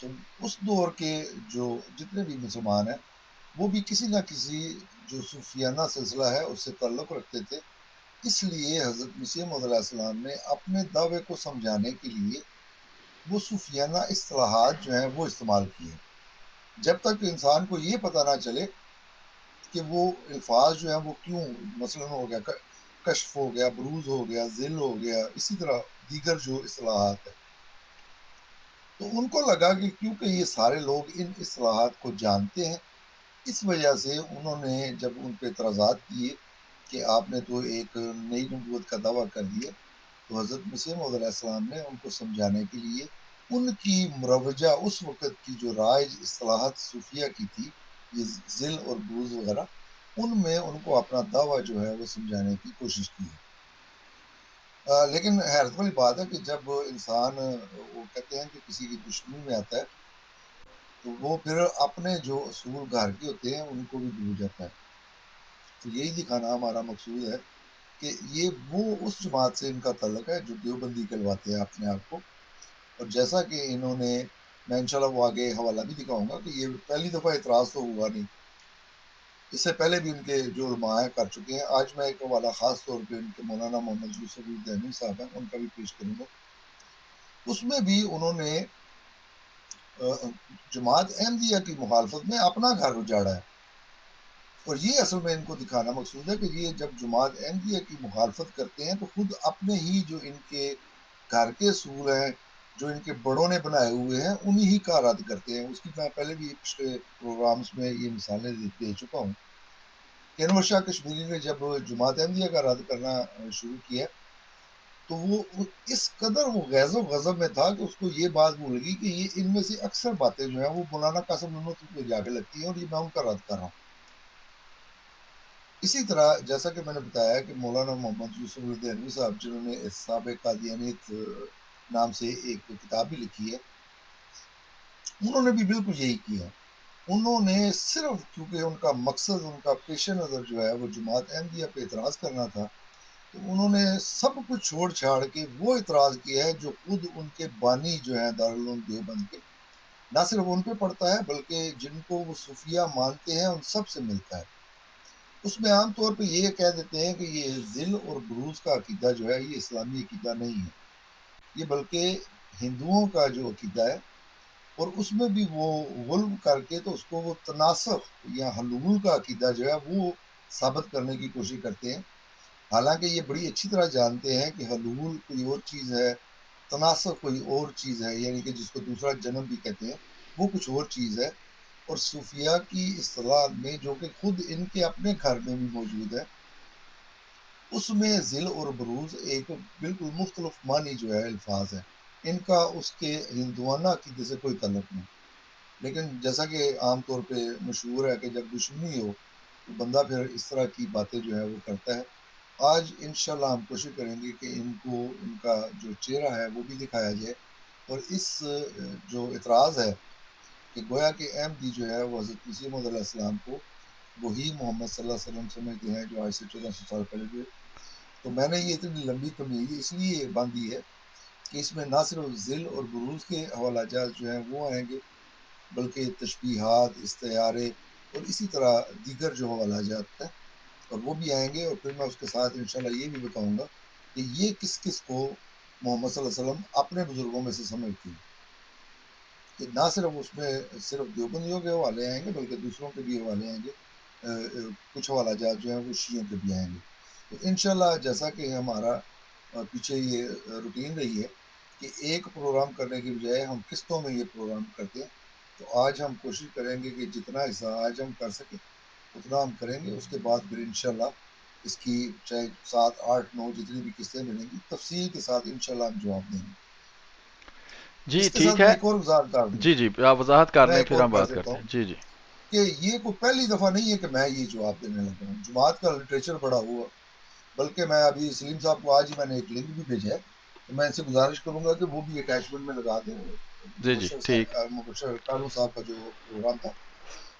تو اس دور کے جو جتنے بھی مسلمان ہیں وہ بھی کسی نہ کسی جو صوفیانہ سلسلہ ہے اس سے تعلق رکھتے تھے. اس لیے حضرت مسیح موعود علیہ السلام نے اپنے دعوے کو سمجھانے کے لیے وہ صوفیانہ اصطلاحات جو ہیں وہ استعمال کیے. جب تک انسان کو یہ پتہ نہ چلے کہ وہ الفاظ جو ہیں وہ کیوں، مثلا ہو گیا کشف، ہو گیا بروز، ہو گیا ذل، ہو گیا اسی طرح دیگر جو اصطلاحات ہیں، تو ان کو لگا کہ کیونکہ یہ سارے لوگ ان اصطلاحات کو جانتے ہیں، اس وجہ سے انہوں نے جب ان پہ اعتراضات کیے کہ آپ نے تو ایک نئی نبوت کا دعویٰ کر دیا، تو حضرت مسیح موعود علیہ السلام نے ان کو سمجھانے کے لیے ان کی مروجہ اس وقت کی جو رائج اصطلاحات صوفیہ کی تھی، یہ ذل اور بروز وغیرہ، ان میں ان کو اپنا دعویٰ جو ہے وہ سمجھانے کی کوشش کی ہے. لیکن حیرت والی بات ہے کہ جب انسان وہ کہتے ہیں کہ کسی کی دشمنی میں آتا ہے تو وہ پھر اپنے جو اصول گھر کے ہوتے ہیں ان کو بھی بھول جاتا ہے. تو یہی دکھانا ہمارا مقصود ہے کہ یہ وہ اس جماعت سے ان کا تعلق ہے جو دیوبندی کہلواتے ہیں اپنے آپ کو. اور جیسا کہ انہوں نے، میں انشاءاللہ وہ آگے حوالہ بھی دکھاؤں گا کہ یہ پہلی دفعہ اعتراض تو ہوا نہیں، اس سے پہلے بھی ان کے جو علماء کر چکے ہیں. آج میں ایک حوالہ خاص طور پہ ان کے مولانا محمد یوسف الدہلوی صاحب ہیں ان کا بھی پیش کروں گا. اس میں بھی انہوں نے جماعت احمدیہ کی مخالفت میں اپنا گھر اجاڑا ہے. اور یہ اصل میں ان کو دکھانا مقصود ہے کہ یہ جب جماعت احمدیہ کی مخالفت کرتے ہیں تو خود اپنے ہی جو ان کے گھر کے اصول ہیں، جو ان کے بڑوں نے بنائے ہوئے ہیں، انہی ہی کا رد کرتے ہیں. اس کی میں پہلے بھی پچھلے پروگرامز میں یہ مثالیں دے چکا ہوں کہ انور شاہ کشمیری نے جب جماعت احمدیہ کا رد کرنا شروع کیا تو وہ اس قدر وہ غیظ و غضب میں تھا کہ اس کو یہ بات بھول گئی کہ یہ ان میں سے اکثر باتیں جو ہیں وہ مولانا قاسم نانوتوی کو جا کے لگتی ہیں اور یہ میں ان کا رد کر رہا ہوں. اسی طرح جیسا کہ میں نے بتایا کہ مولانا محمد یوسف الدہلوی صاحب جنہوں نے اصحاب قادیانیت نام سے ایک کتاب بھی لکھی ہے، انہوں نے بھی بالکل یہی کیا. انہوں نے صرف کیونکہ ان کا مقصد، ان کا پیش نظر جو ہے وہ جماعت احمدیہ پہ اعتراض کرنا تھا، تو انہوں نے سب کچھ چھوڑ چھاڑ کے وہ اعتراض کیا ہے جو خود ان کے بانی جو ہیں دارالعلوم دیوبند کے، نہ صرف ان پہ پڑتا ہے بلکہ جن کو وہ صوفیہ مانتے ہیں ان سب سے ملتا ہے. اس میں عام طور پہ یہ کہہ دیتے ہیں کہ یہ ذل اور بروز کا عقیدہ جو ہے یہ اسلامی عقیدہ نہیں ہے، یہ بلکہ ہندوؤں کا جو عقیدہ ہے. اور اس میں بھی وہ غلب کر کے تو اس کو وہ تناسخ یا حلول کا عقیدہ جو ہے وہ ثابت کرنے کی کوشش کرتے ہیں. حالانکہ یہ بڑی اچھی طرح جانتے ہیں کہ حلول کوئی اور چیز ہے، تناسخ کوئی اور چیز ہے، یعنی کہ جس کو دوسرا جنم بھی کہتے ہیں وہ کچھ اور چیز ہے. اور صوفیہ کی اصطلاح میں جو کہ خود ان کے اپنے گھر میں بھی موجود ہے، اس میں ذل اور بروز ایک بالکل مختلف معنی جو ہے الفاظ ہے. ان کا اس کے ہندوانہ عقیدے سے کوئی تعلق نہیں. لیکن جیسا کہ عام طور پہ مشہور ہے کہ جب دشمنی ہو تو بندہ پھر اس طرح کی باتیں جو ہے وہ کرتا ہے. آج انشاءاللہ ہم کوشش کریں گے کہ ان کو ان کا جو چہرہ ہے وہ بھی دکھایا جائے. اور اس جو اعتراض ہے کہ گویا کہ احمدی جو ہے وہ حضرت مسیح موعود علیہ السلام کو وہی محمد صلی اللہ علیہ وسلم سمجھتے ہیں جو آج سے 1400 سال پہلے ہوئے. تو میں نے یہ اتنی لمبی تمہید اس لیے باندھی ہے کہ اس میں نہ صرف ذل اور بروز کے حوالہ جات جو ہیں وہ آئیں گے بلکہ تشبیہات، استعارے اور اسی طرح دیگر جو حوالہ جات ہیں اور وہ بھی آئیں گے. اور پھر میں اس کے ساتھ انشاءاللہ یہ بھی بتاؤں گا کہ یہ کس کس کو محمد صلی اللہ علیہ وسلم اپنے بزرگوں میں سے سمجھتے ہیں. کہ نہ صرف اس میں صرف دیوبندیوں کے حوالے آئیں گے بلکہ دوسروں کے بھی حوالے آئیں گے. کچھ حوالہ جات جو ہیں وہ شیعوں کے بھی آئیں گے. تو انشاءاللہ جیسا کہ ہمارا پیچھے یہ روٹین رہی ہے کہ ایک پروگرام کرنے کی بجائے ہم قسطوں میں یہ پروگرام کرتے ہیں، تو آج ہم کوشش کریں گے کہ جتنا حصہ آج ہم کر سکیں اتنا ہم کریں گے. اس کے بعد پھر انشاءاللہ اس کی چاہے 7 8 9 جتنی بھی قسطیں ملیں گی تفصیل کے ساتھ انشاءاللہ ہم جواب دیں گے. جی اس کے ٹھیک ساتھ میں ہے. ایک اور وضاحت کر دوں، جی جی آپ وضاحت کر میں لیں ایک پھر اور ہم کر بات دیتا کرتے ہوں ہیں. جی جی. کہ یہ کوئی پہلی دفعہ نہیں ہے کہ میں یہ جواب دینے لگا ہوں. جماعت کا لٹریچر بڑا ہوا، بلکہ میں ابھی سلیم صاحب کو آج ہی میں نے ایک لنک بھی بھیجا ہے، تو میں ان سے گزارش کروں گا کہ وہ بھی اٹیچمنٹ میں لگا دیں. جی جی ٹھیک. مبشر کارون صاحب کا جو پروگرام تھا،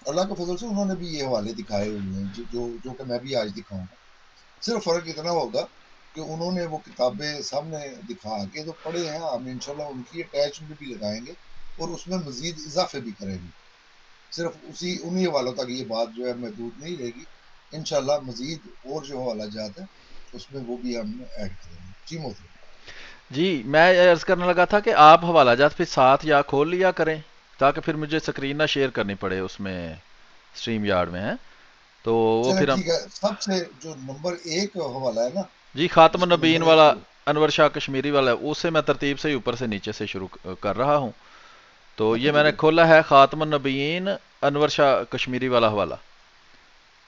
اللہ کے فضل سے انہوں نے بھی یہ حوالے دکھائے ہوئے ہیں جو کہ میں بھی آج دکھاؤں گا. صرف فرق اتنا ہوگا کہ انہوں نے وہ کتابیں سامنے دکھا کے تو پڑھے ہیں، ہم انشاءاللہ ان کی اٹیچمنٹ بھی لگائیں گے اور اس میں مزید اضافے بھی کریں گے. صرف انہی حوالوں تک یہ بات جو ہے محدود نہیں رہے گی. انشاءاللہ مزید اور جو حوالہ جات ہیں اس میں وہ بھی ہم ایڈ کریں گے. جی محترم. جی میں عرض کرنے لگا تھا کہ آپ حوالہ جات پھر ساتھ یا کھول لیا کریں تاکہ پھر مجھے اسکرین نہ شیئر کرنی پڑے اس میں اسٹریم یارڈ میں ہے تو وہ چلیں پھر ہم. ٹھیک ہے. سب سے جو نمبر 1 حوالہ ہے نا جی خاتم جس کو النبیین نمبر 1 والا انور شاہ کشمیری والا اسے میں ترتیب سے اوپر سے نیچے سے شروع کر رہا ہوں. تو اچھا یہ میں ٹھیک نے ہے کھولا ہے خاتم النبیین انور شاہ کشمیری والا حوالہ.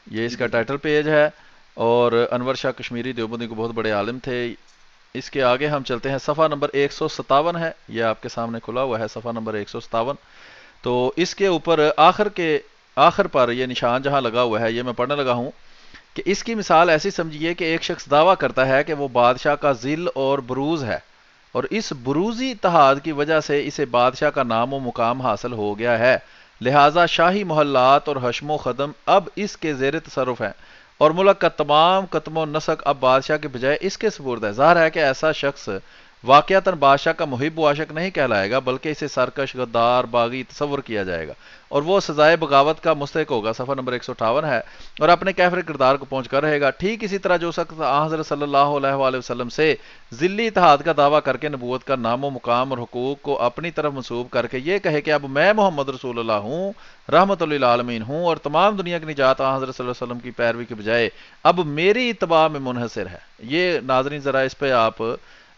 یہ اس ٹھیک کا ہے ٹھیک ٹائٹل پیج ہے. اور انور شاہ کشمیری دیوبندی کو بہت بڑے عالم تھے. اس کے آگے ہم چلتے ہیں. صفحہ نمبر 157 ہے. یہ آپ کے سامنے کھلا ہوا ہے صفحہ نمبر 157. تو اس کے اوپر آخر پر یہ نشان جہاں لگا ہوا ہے یہ میں پڑھنے لگا ہوں کہ اس کی مثال ایسی سمجھیے کہ ایک شخص دعویٰ کرتا ہے کہ وہ بادشاہ کا ذل اور بروز ہے اور اس بروزی اتحاد کی وجہ سے اسے بادشاہ کا نام و مقام حاصل ہو گیا ہے. لہٰذا شاہی محلات اور حشم و خدم اب اس کے زیر تصرف ہیں اور ملک کا تمام قتم و نسق اب بادشاہ کے بجائے اس کے سپرد ہے. ظاہر ہے کہ ایسا شخص واقعتاً بادشاہ کا محب و عاشق نہیں کہلائے گا بلکہ اسے سرکش غدار باغی تصور کیا جائے گا اور وہ سزائے بغاوت کا مستحق ہوگا. صفحہ نمبر 158 ہے. اور اپنے کیفر کردار کو پہنچ کر رہے گا. ٹھیک اسی طرح جو شخص حضرت صلی اللہ علیہ وآلہ وسلم سے ذلی اتحاد کا دعویٰ کر کے نبوت کا نام و مقام اور حقوق کو اپنی طرف منسوب کر کے یہ کہے کہ اب میں محمد رسول اللہ ہوں رحمت للعالمین ہوں اور تمام دنیا کی نجات حضرت صلی اللہ علیہ وسلم کی پیروی کے بجائے اب میری اتباع میں منحصر ہے. یہ ناظرین ذرا اس پہ آپ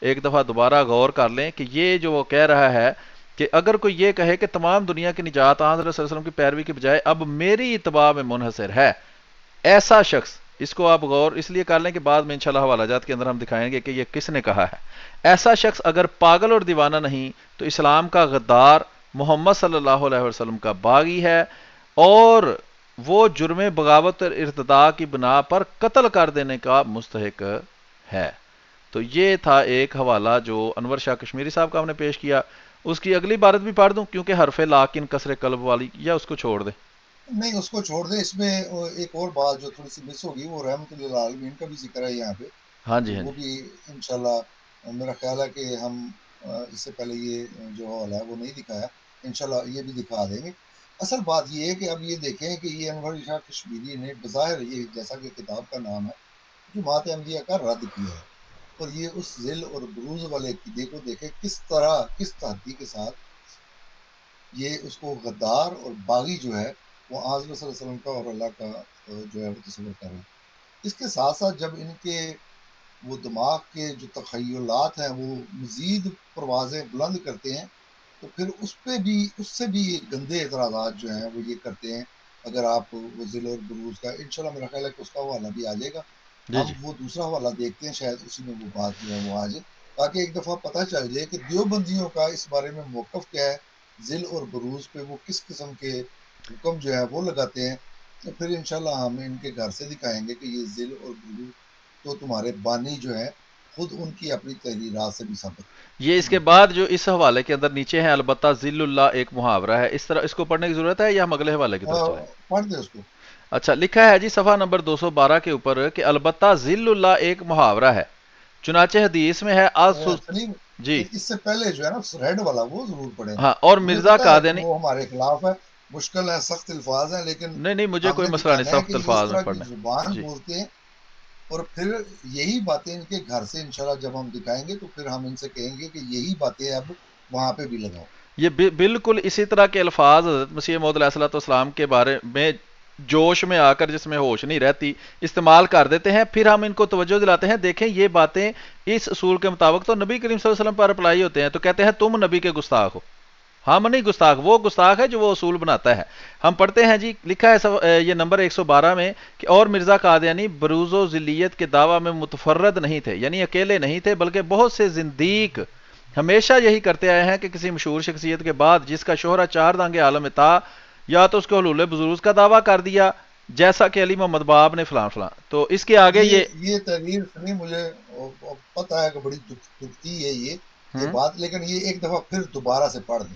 ایک دفعہ دوبارہ غور کر لیں کہ یہ جو وہ کہہ رہا ہے کہ اگر کوئی یہ کہے کہ تمام دنیا کی نجات حضرت صلی اللہ علیہ وسلم کی پیروی کے بجائے اب میری اتباع میں منحصر ہے. ایسا شخص اس کو آپ غور اس لیے کر لیں کہ بعد میں انشاءاللہ حوالہ جات کے اندر ہم دکھائیں گے کہ یہ کس نے کہا ہے. ایسا شخص اگر پاگل اور دیوانہ نہیں تو اسلام کا غدار محمد صلی اللہ علیہ وسلم کا باغی ہے اور وہ جرم بغاوت اور ارتداء کی بنا پر قتل کر دینے کا مستحق ہے. تو یہ تھا ایک حوالہ جو انور شاہ کشمیری صاحب کا ہم نے پیش کیا. اس کی اگلی عبارت بھی پڑھ دوں کیونکہ حرف لاکن کسر قلب والی یا اس کو چھوڑ دیں؟ نہیں اس کو چھوڑ دیں. اس میں ایک اور بات جو تھوڑی سی مس ہوگی وہ رحمت للعالمین کا بھی ذکر ہے یہاں پہ. ہاں تو جی ہاں وہ جی. بھی انشاءاللہ میرا خیال ہے کہ ہم اس سے پہلے یہ جو حوالہ ہے وہ نہیں دکھایا. انشاءاللہ یہ بھی دکھا دیں گے. اصل بات یہ ہے کہ اب یہ دیکھیں کہ یہ انور شاہ کشمیری نے بظاہر یہ جیسا کہ کتاب کا نام ہے جماعت احمدیہ کا رد کیا ہے اور یہ اس ذل اور بروز والے عقیدے کو دیکھیں کس طرح کس تحدی کے ساتھ یہ اس کو غدار اور باغی جو ہے وہ حضرت صلی اللہ علیہ وسلم کا اور اللہ کا جو ہے وہ تصور کر رہے ہیں. اس کے ساتھ ساتھ جب ان کے وہ دماغ کے جو تخیلات ہیں وہ مزید پروازیں بلند کرتے ہیں تو پھر اس سے بھی گندے اعتراضات جو ہیں وہ یہ کرتے ہیں. اگر آپ وہ ذل اور بروز کا انشاءاللہ میرا خیال ہے کہ اس کا حوالہ بھی آ جائے گا. جی ہم جی وہ دوسرا حوالہ دیکھتے ہیں شاید اسی میں وہ بات جو ہے وہ آ جائے تاکہ ایک دفعہ پتہ چل جائے کہ دیوبندیوں کا اس بارے میں موقف کیا ہے. ذل اور بروز پہ وہ کس قسم کے حکم جو ہے وہ لگاتے ہیں. تو پھر انشاءاللہ ہم ان کے گھر سے دکھائیں گے کہ یہ ذل اور بروز تو تمہارے بانی جو ہے خود ان کی اپنی تحریرات سے بھی ثابت ہے. یہ جی اس کے محترم. بعد جو اس حوالے کے اندر نیچے ہیں البتہ ذل اللہ ایک محاورہ ہے. اس طرح اس کو پڑھنے کی ضرورت ہے یا ہم اگلے حوالے کی طرف چلیں؟ پڑھ دیں اس کو. اچھا لکھا ہے جی صفحہ نمبر 212 کے اوپر کہ البتہ ذل اللہ ایک محاورہ ہے. چنانچہ حدیث میں ہے سلیم جی اس سے پہلے جو ہے نا ریڈ والا وہ ضرور پڑھیں. ہاں. اور مجھے مرزا پتا ہے کہ قادیانی وہ ہمارے خلاف ہے مشکل ہے سخت الفاظ ہیں لیکن نہیں نہیں مجھے ہم کوئی نے مسئلہ نہیں دکھانا ہے کہ سخت یہ اس الفاظ میں طرح کی پڑھنے. زبان جی بولتے ہیں اور پھر یہی باتیں ان کے گھر سے انشاءاللہ جب ہم دکھائیں گے تو پھر ہم ان سے کہیں گے کہ یہی باتیں اب وہاں پہ بھی لگاؤ. یہ بالکل اسی طرح کے الفاظ حضرت مسیح موعود علیہ الصلوۃ والسلام کے بارے میں جوش میں آ کر جس میں ہوش نہیں رہتی استعمال کر دیتے ہیں. پھر ہم ان کو توجہ دلاتے ہیں دیکھیں یہ باتیں اس اصول کے مطابق تو نبی کریم صلی اللہ علیہ وسلم پر اپلائی ہوتے ہیں تو کہتے ہیں تم نبی کے گستاخ ہو. ہم نہیں گستاخ وہ گستاخ ہے جو وہ اصول بناتا ہے. ہم پڑھتے ہیں جی لکھا ہے یہ نمبر 112 میں کہ اور مرزا قادیانی بروز و ذلیت کے دعویٰ میں متفرد نہیں تھے یعنی اکیلے نہیں تھے بلکہ بہت سے زندیق ہمیشہ یہی کرتے آئے ہیں کہ کسی مشہور شخصیت کے بعد جس کا شہرہ چار دانگے عالم میں تھا یا تو اس کو حلول بزرگ کا دعویٰ کر دیا جیسا کہ علی محمد باب نے فلاں فلاں. تو اس کے آگے یہ تحریر سنی مجھے پتہ ہے کہ بڑی دکھتی ہے یہ ہم بات لیکن یہ ایک دفعہ پھر دوبارہ سے پڑھ دیں.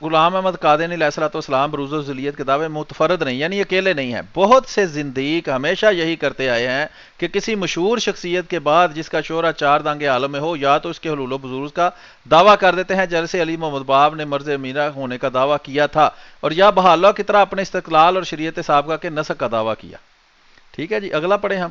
غلام احمد قادیانی علیہ الصلوۃ والسلام بروز و ذلیت کے دعوے متفرد نہیں، یعنی اکیلے نہیں ہیں، بہت سے زندیق ہمیشہ یہی کرتے آئے ہیں کہ کسی مشہور شخصیت کے بعد جس کا شہرہ چار دانگ عالم میں ہو، یا تو اس کے حلول و بزرگ کا دعویٰ کر دیتے ہیں جیسے علی محمد باب نے مرز امینہ ہونے کا دعویٰ کیا تھا، اور یا بحالہ کی طرح اپنے استقلال اور شریعت سابقہ کے نسخ کا دعویٰ کیا۔ ٹھیک ہے جی، اگلا پڑھیں ہم۔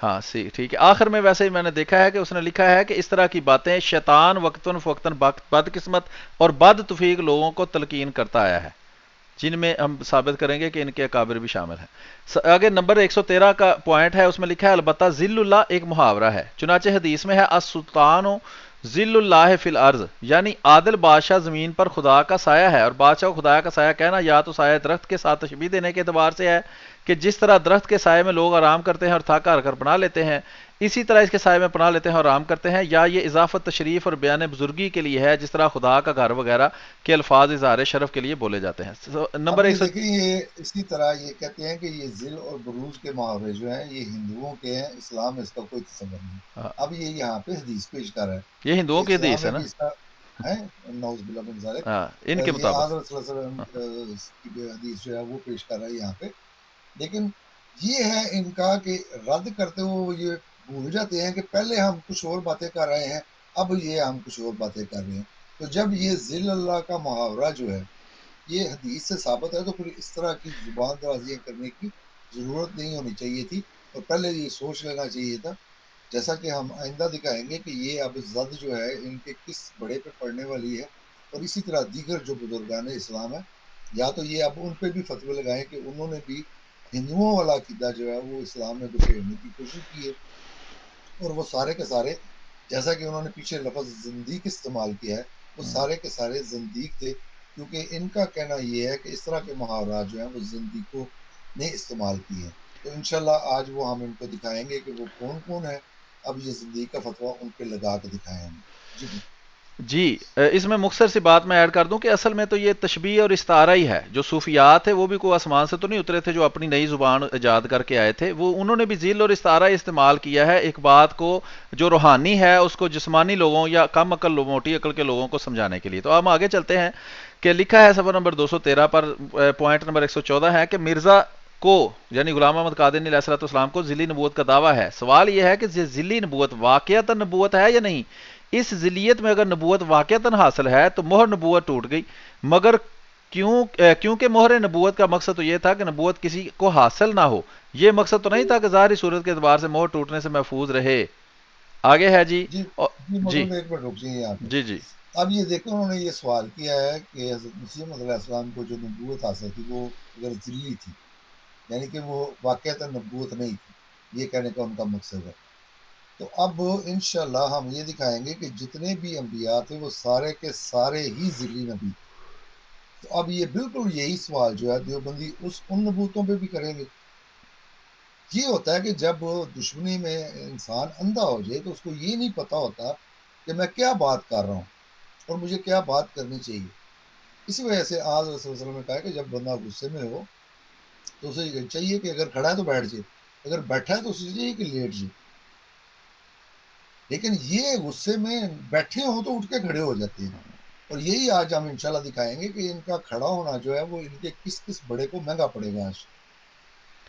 ہاں سی ٹھیک ہے، آخر میں ویسے ہی میں نے دیکھا ہے کہ اس نے لکھا ہے کہ اس طرح کی باتیں شیطان وقتاً فوقتاً بد قسمت اور بد توفیق لوگوں کو تلقین کرتا آیا ہے، جن میں ہم ثابت کریں گے کہ ان کے اکابر بھی شامل ہیں۔ آگے نمبر 113 کا پوائنٹ ہے، اس میں لکھا ہے البتہ ذل اللہ ایک محاورہ ہے، چنانچہ حدیث میں ہے السلطان ذل اللہ فی الارض، یعنی عادل بادشاہ زمین پر خدا کا سایہ ہے، اور بادشاہ کو خدا کا سایہ کہنا یا تو سایہ درخت کے ساتھ تشبیہ دینے کے اعتبار سے ہے کہ جس طرح درخت کے سائے میں لوگ آرام کرتے ہیں اور تھک ہار کر پناہ لیتے ہیں، اسی طرح اس کے سائے میں پناہ لیتے ہیں اور آرام کرتے ہیں، یا یہ اضافت تشریف اور بیان بزرگی کے لیے ہے جس طرح خدا کا گھر وغیرہ کے الفاظ اظہار شرف کے لیے بولے جاتے ہیں۔ نمبر اب یہ 100 دیکھیں، یہ اسی طرح یہ کہتے ہیں کہ یہ ذل اور بروز کے محاورے جو ہیں یہ ہندوؤں کے ہیں، اسلام میں اس کا کوئی تصور نہیں۔ اب یہ یہاں پہ حدیث پیش کر رہا ہے یہ کہ ہندوؤں کی اسلام حدیث ہے میں نا؟ بھی اس کا ہے، نعوذ باللہ من ذالک، ان کے یہ مطابق حضرت صلی اللہ علیہ وسلم کی حدیث جو ہے وہ پیش کر رہا ہے یہاں پہ۔ لیکن یہ ہے ان کا کہ رد کرتے ہوئے وہ یہ بھول جاتے ہیں کہ پہلے ہم کچھ اور باتیں کر رہے ہیں، اب یہ ہم کچھ اور باتیں کر رہے ہیں۔ تو جب یہ ذل اللہ کا محاورہ جو ہے یہ حدیث سے ثابت ہے، تو پھر اس طرح کی زبان درازیاں کرنے کی ضرورت نہیں ہونی چاہیے تھی، اور پہلے یہ سوچ لینا چاہیے تھا، جیسا کہ ہم آئندہ دکھائیں گے کہ یہ اب زد جو ہے ان کے کس بڑے پہ پڑنے والی ہے، اور اسی طرح دیگر جو بزرگان اسلام ہے، یا تو یہ اب ان پہ بھی فتوی لگائیں کہ انہوں نے بھی ہندوؤں والا عقیدہ جو ہے وہ اسلام میں گھسیڑنے کی کوشش کی ہے، اور وہ سارے کے سارے، جیسا کہ انہوں نے پیچھے لفظ زندیق استعمال کیا ہے، وہ سارے کے سارے زندیق تھے، کیونکہ ان کا کہنا یہ ہے کہ اس طرح کے محاورات جو ہیں وہ زندیقوں نے استعمال کیے ہیں۔ تو انشاءاللہ آج وہ ہم ان کو دکھائیں گے کہ وہ کون کون ہے، اب یہ زندیق کا فتویٰ ان پہ لگا کے دکھائیں ہم۔ جی جی، اس میں مختصر سی بات میں ایڈ کر دوں کہ اصل میں تو یہ تشبیہ اور استعارہ ہی ہے، جو صوفیات تھے وہ بھی کوئی آسمان سے تو نہیں اترے تھے جو اپنی نئی زبان ایجاد کر کے آئے تھے، وہ انہوں نے بھی ذیل اور استعارہ استعمال کیا ہے ایک بات کو جو روحانی ہے اس کو جسمانی لوگوں یا کم عقل موٹی عقل کے لوگوں کو سمجھانے کے لیے۔ تو ہم آگے چلتے ہیں کہ لکھا ہے صفحہ نمبر 213 پر، پوائنٹ نمبر 114 ہے کہ مرزا کو یعنی غلام احمد قادری علیہ الصلوۃ والسلام کو ذیلی نبوت کا دعویٰ ہے۔ سوال یہ ہے کہ ذیلی نبوت واقعتا نبوت ہے یا نہیں؟ اس ذلیت میں اگر نبوت واقعتاً حاصل ہے تو مہر نبوت ٹوٹ گئی، مگر کیونکہ مہر نبوت کا مقصد تو یہ تھا کہ نبوت کسی کو حاصل نہ ہو، یہ مقصد تو نہیں تھا کہ ظاہری صورت کے اعتبار سے مہر ٹوٹنے سے محفوظ رہے۔ آگے ہے جی جی جی جی مطلب ایک منٹ رک جائیے یہاں پہ۔ جی جی اب یہ دیکھو انہوں نے یہ سوال کیا ہے کہ حضرت مسیح موعود علیہ السلام کو جو نبوت حاصل تھی وہ اگر ذلی تھی، یعنی کہ وہ واقعتا نبوت نہیں تھی، یہ کہنے کا ان کا مقصد ہے۔ تو اب انشاءاللہ ہم یہ دکھائیں گے کہ جتنے بھی انبیاء تھے وہ سارے کے سارے ہی ذلی نبی تھے۔ تو اب یہ بالکل یہی سوال جو ہے دیوبندی ان نبوتوں پہ بھی کریں گے۔ یہ ہوتا ہے کہ جب دشمنی میں انسان اندھا ہو جائے تو اس کو یہ نہیں پتا ہوتا کہ میں کیا بات کر رہا ہوں اور مجھے کیا بات کرنی چاہیے۔ اسی وجہ سے آج رسول اللہ علیہ وسلم نے کہا کہ جب بندہ غصے میں ہو تو اسے چاہیے کہ اگر کھڑا ہے تو بیٹھ جائے، اگر بیٹھا ہے تو اسے چاہیے کہ لیٹ جائے۔ لیکن یہ غصے میں بیٹھے ہوں تو اٹھ کے کھڑے ہو جاتے ہیں، اور یہی آج ہم انشاءاللہ دکھائیں گے کہ ان کا کھڑا ہونا جو ہے وہ ان کے کس کس بڑے کو مہنگا پڑے گا آج۔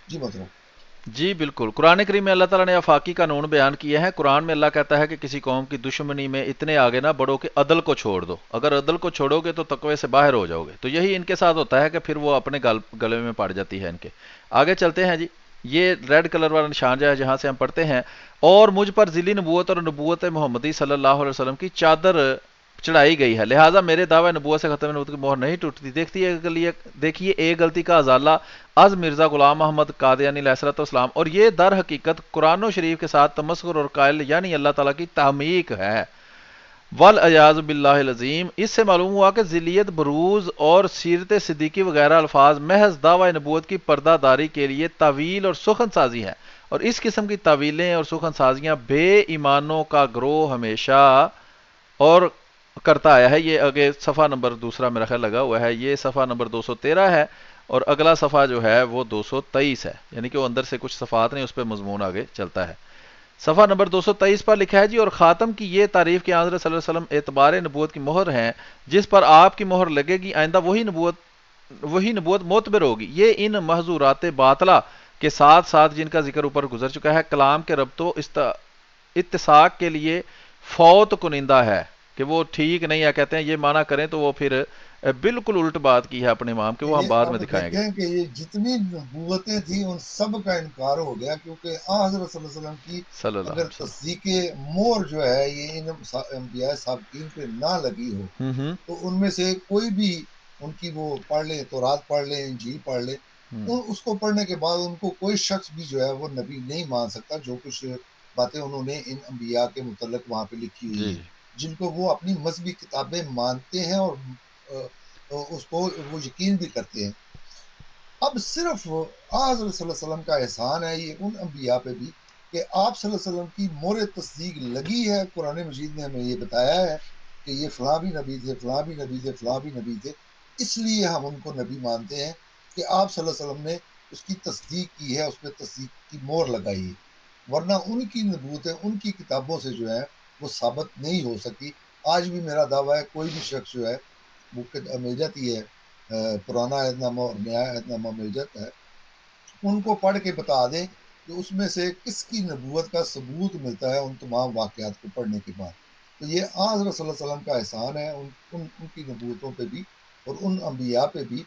جی مطلب جی بالکل، قرآن کریم میں اللہ تعالیٰ نے آفاقی قانون بیان کیے ہیں۔ قرآن میں اللہ کہتا ہے کہ کسی قوم کی دشمنی میں اتنے آگے نہ بڑھو کہ عدل کو چھوڑ دو، اگر عدل کو چھوڑو گے تو تقوی سے باہر ہو جاؤ گے۔ تو یہی ان کے ساتھ ہوتا ہے کہ پھر وہ اپنے گلے میں پڑ جاتی ہے ان کے۔ آگے چلتے ہیں جی، یہ ریڈ کلر والا نشان جو ہے جہاں سے ہم پڑھتے ہیں، اور مجھ پر ذیلی نبوت اور نبوت محمدی صلی اللہ علیہ وسلم کی چادر چڑھائی گئی ہے، لہٰذا میرے دعوی نبوت سے ختم نبوت کی مہر نہیں ٹوٹتی۔ دیکھیے ایک غلطی کا ازالہ از مرزا غلام محمد قادیانی علیہ الصلوۃ والسلام، اور یہ در حقیقت قرآن و شریف کے ساتھ تمسخر اور قائل یعنی اللہ تعالیٰ کی تحمیق ہے۔ والعیاذ باللہ العظیم، اس سے معلوم ہوا کہ ذلیت، بروز اور سیرت صدیقی وغیرہ الفاظ محض دعوی نبوت کی پردہ داری کے لیے تعویل اور سخن سازی ہے، اور اس قسم کی تعویلیں اور سخن سازیاں بے ایمانوں کا گروہ ہمیشہ اور کرتا آیا ہے۔ یہ آگے صفحہ نمبر دوسرا میرا خیال لگا ہوا ہے، یہ صفحہ نمبر 213 ہے، اور اگلا صفحہ جو ہے وہ 223 ہے، یعنی کہ وہ اندر سے کچھ صفحات نہیں، اس پہ مضمون آگے چلتا ہے۔ صفحہ نمبر 223 پر لکھا ہے جی، اور خاتم کی یہ تعریف کہ حضرت صلی اللہ علیہ وسلم اعتبار نبوت کی مہر ہیں، جس پر آپ کی مہر لگے گی آئندہ وہی نبوت معتبر ہوگی. یہ ان محظورات باطلہ کے ساتھ ساتھ جن کا ذکر اوپر گزر چکا ہے کلام کے ربط و اتساق کے لیے فوت کنندہ ہے کہ وہ ٹھیک نہیں ہے. کہتے ہیں یہ معنی کریں تو وہ پھر بالکل الٹ بات کی ہے اپنے امام کے، وہ ہم یہ بعد اب میں دکھائیں گے. دیکھیں کہ یہ جتنی نبوتیں تھیں ان سب کا انکار ہو گیا، کیونکہ حضرت صلی اللہ علیہ وسلم کی صلی اللہ اگر علیہ وسلم. تصدیق مور جو ہے یہ ان انبیاء سابقین پہ نہ لگی ہو ہوں تو ان میں سے کوئی بھی ان کی وہ پڑھ لیں، تورات پڑھ لیں، انجیل پڑھ لیں، اس کو پڑھنے کے بعد ان کو کوئی شخص بھی جو ہے وہ نبی نہیں مان سکتا. جو کچھ باتیں انہوں نے ان انبیاء کے متعلق وہاں پہ لکھی ہوئی جی ہیں، جن کو وہ اپنی مذہبی کتابیں مانتے ہیں اور اس کو وہ یقین بھی کرتے ہیں. اب صرف حضرت صلی اللہ علیہ وسلم کا احسان ہے یہ ان انبیاء پہ بھی کہ آپ صلی اللہ علیہ وسلم کی مور تصدیق لگی ہے. قرآن مجید نے ہمیں یہ بتایا ہے کہ یہ فلاں بھی نبی تھے، فلاں بھی نبی تھے، فلاں بھی نبی تھے، اس لیے ہم ان کو نبی مانتے ہیں کہ آپ صلی اللہ علیہ وسلم نے اس کی تصدیق کی ہے، اس پہ تصدیق کی مور لگائی ہے. ورنہ ان کی نبوتیں ان کی کتابوں سے جو ہے وہ ثابت نہیں ہو سکی. آج بھی میرا دعویٰ ہے کوئی بھی شخص جو ہے وہ مل جاتی ہے، پرانا عہد نامہ اور نیا عہد نامہ مل جاتا ہے، ان کو پڑھ کے بتا دیں کہ اس میں سے کس کی نبوت کا ثبوت ملتا ہے ان تمام واقعات کو پڑھنے کے بعد. تو یہ حضرت صلی اللہ علیہ وسلم کا احسان ہے ان کی نبوتوں پہ بھی اور ان انبیاء پہ بھی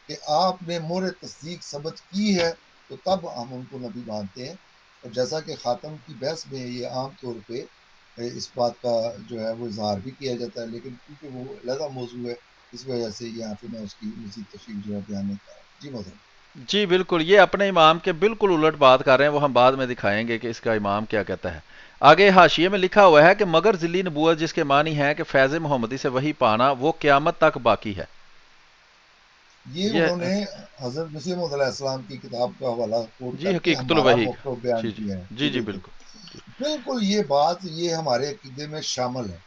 کہ آپ نے مور تصدیق ثبت کی ہے تو تب ہم ان کو نبی مانتے ہیں. اور جیسا کہ خاتم کی بحث میں یہ عام طور پہ اس بات کا جو ہے وہ اظہار بھی کیا جاتا ہے، لیکن کیونکہ وہ علیحدہ موضوع ہے اس وجہ سے یہاں پہ میں اس کی مزید تفصیل جو ہے بیان نہیں کر رہا. جی محترم. جی بالکل، یہ اپنے امام کے بالکل الٹ بات کر رہے ہیں، وہ ہم بعد میں دکھائیں گے کہ اس کا امام کیا کہتا ہے. آگے حاشیے میں لکھا ہوا ہے کہ مگر ذلی نبوت جس کے معنی ہے کہ فیض محمدی سے وہی پانا وہ قیامت تک باقی ہے. یہ یہ انہوں نے حضرت مسیح موعود علیہ السلام کی کتاب کا حوالہ کوٹ جی کر کے حقیقت ہمارا الوحی کا. موقع بیان جی جی کیا ہے. جی جی جی بالکل بالکل. جی بالکل یہ بات یہ ہمارے عقیدے میں شامل ہے.